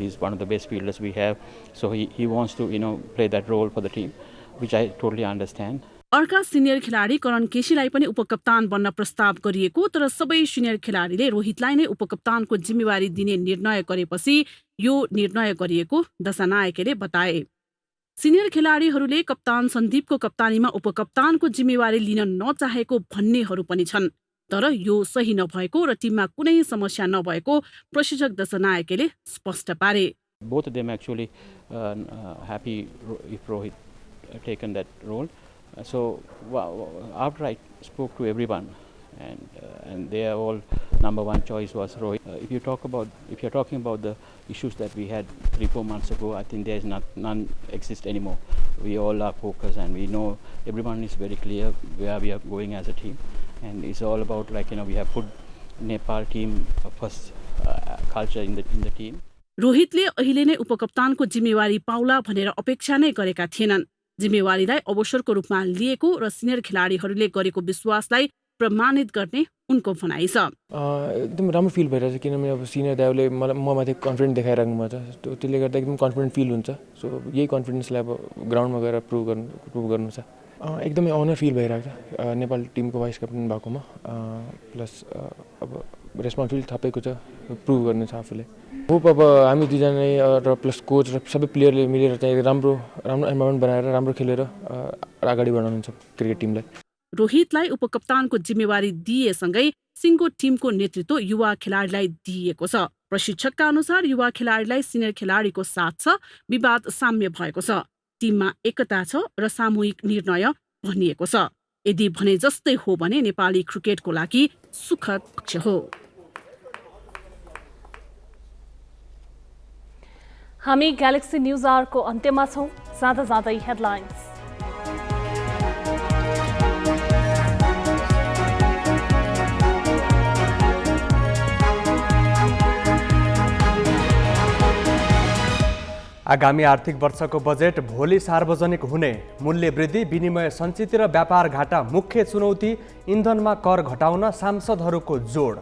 he's one of the best fielders we have, so he wants to play that role for the team, which I totally understand. अर्का senior खेलाडी करण केसीलाई पनि उपकप्तान बन्न प्रस्ताव गरिएको, तर सबै senior खेलाडीले रोहितलाई नै उपकप्तानको जिम्मेवारी दिने निर्णय गरेपछि यो निर्णय गरिएको दशनायकेले बताए। सिनियर खेलाडीहरूले कप्तान सन्दीपको कप्तानीमा उपकप्तानको जिम्मेवारी लिन नचाहेको भन्नेहरू पनि छन्, तर यो सही नभएको र टिममा कुनै समस्या नभएको प्रशिक्षक दशनायकेले स्पष्ट पारे। Both of them actually happy if Rohit taken that role. So after I spoke to everyone, and they are all number one choice was Rohit. If you're talking about the issues that we had 3-4 months ago, I think there is none exist anymore. We all are focused, and we know everyone is very clear where we are going as a team, and it's all about we have put Nepal team first culture in the team. रोहितले अहिले नै उपकप्तानको जिम्मेवारी पाउला भनेर अपेक्षा नै गरेका थिएनन्। जिम्मेवारीलाई अवसरको रूपमा लिएको र सिनियर खेलाडीहरूले गरेको विश्वासलाई प्रमाणित गर्ने उनको भनाइ छ। एकदम राम्रो फिल भइरहेछ, किनभने अब सिनियर दाइले मलाई ममाथि कन्फिडेन्ट देखाइराख्नु भएको छ, त्यसले गर्दा एकदम कन्फिडेन्ट फिल हुन्छ। सो यही कन्फिडेन्सलाई अब ग्राउन्डमा गएर प्रुभ गर्नु छ। एकदमै अनर फिल भइरहेको छ नेपाल टिमको भाइस क्याप्टन भएकोमा, प्लस अब रेस्पोन्सिबिलिटी थपेको छ, प्रुभ गर्नु छ आफूले। होप अब हामी दुईजना र प्लस कोच र सबै प्लेयरले मिलेर चाहिँ राम्रो एन्भाइरोमेन्ट बनाएर राम्रो खेलेर अगाडि बढाउनुहुन्छ क्रिकेट टिमलाई। रोहितलाई उपकप्तानको जिम्मेवारी दिएसँगै सिंहको टिमको नेतृत्व युवा खेलाडीलाई दिएको छ। प्रशिक्षकका अनुसार युवा खेलाडीलाई सिनियर खेलाडीको साथ छ, विवाद साम्य भएको छ, टिममा एकता छ र सामूहिक निर्णय भनिएको छ। यदि भने जस्तै हो भने नेपाली क्रिकेटको लागि सुखद पक्ष हो। हामी ग्यालेक्सी न्यूज आवरको अन्त्यमा छौं। जाँदा जाँदै हेडलाइन्स। आगामी आर्थिक वर्षको बजेट भोलि सार्वजनिक हुने, मूल्य वृद्धि, विनिमय सञ्चित र व्यापार घाटा मुख्य चुनौती, इन्धनमा कर घटाउन सांसदहरूको जोड।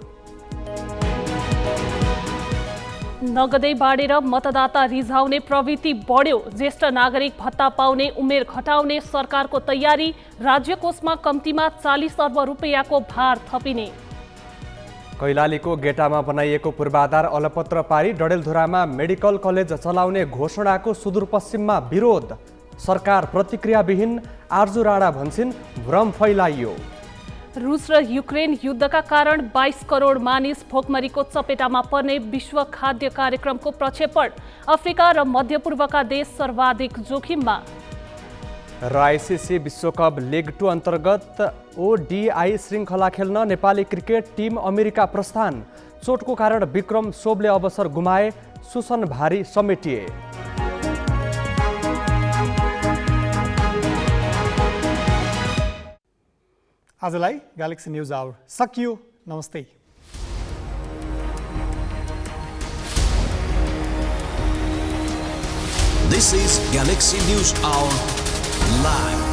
नगदै बाडेर मतदाता रिझाउने प्रवृत्ति बढ्यो, ज्येष्ठ नागरिक भत्ता पाउने उमेर घटाउने सरकारको तयारी, राज्य कोषमा कम्तीमा 40 अर्ब रुपैयाँको भार थपिने। कैलालीको गेटामा बनाइएको पूर्वाधार अलपत्र पारी डडेलधुरामा मेडिकल कलेज चलाउने घोषणाको सुदूरपश्चिममा विरोध, सरकार प्रतिक्रियाविहीन, आर्जु राणा भन्छन् भ्रम फैलाइयो। रुस र युक्रेन युद्धका कारण 22 करोड मानिस भोकमरीको चपेटामा पर्ने विश्व खाद्य कार्यक्रमको प्रक्षेपण, अफ्रिका र मध्यपूर्वका देश सर्वाधिक जोखिममा। र आइसिसी विश्वकप लिग 2 अन्तर्गत ओडिआई श्रृङ्खला खेल्न नेपाली क्रिकेट टिम अमेरिका प्रस्थान, चोटको कारण विक्रम सोबले अवसर गुमाए, सुसन भारी समेटिए। आजलाई ग्यालेक्सी न्यूज आवर सकियो। नमस्ते। This is Galaxy News Hour live.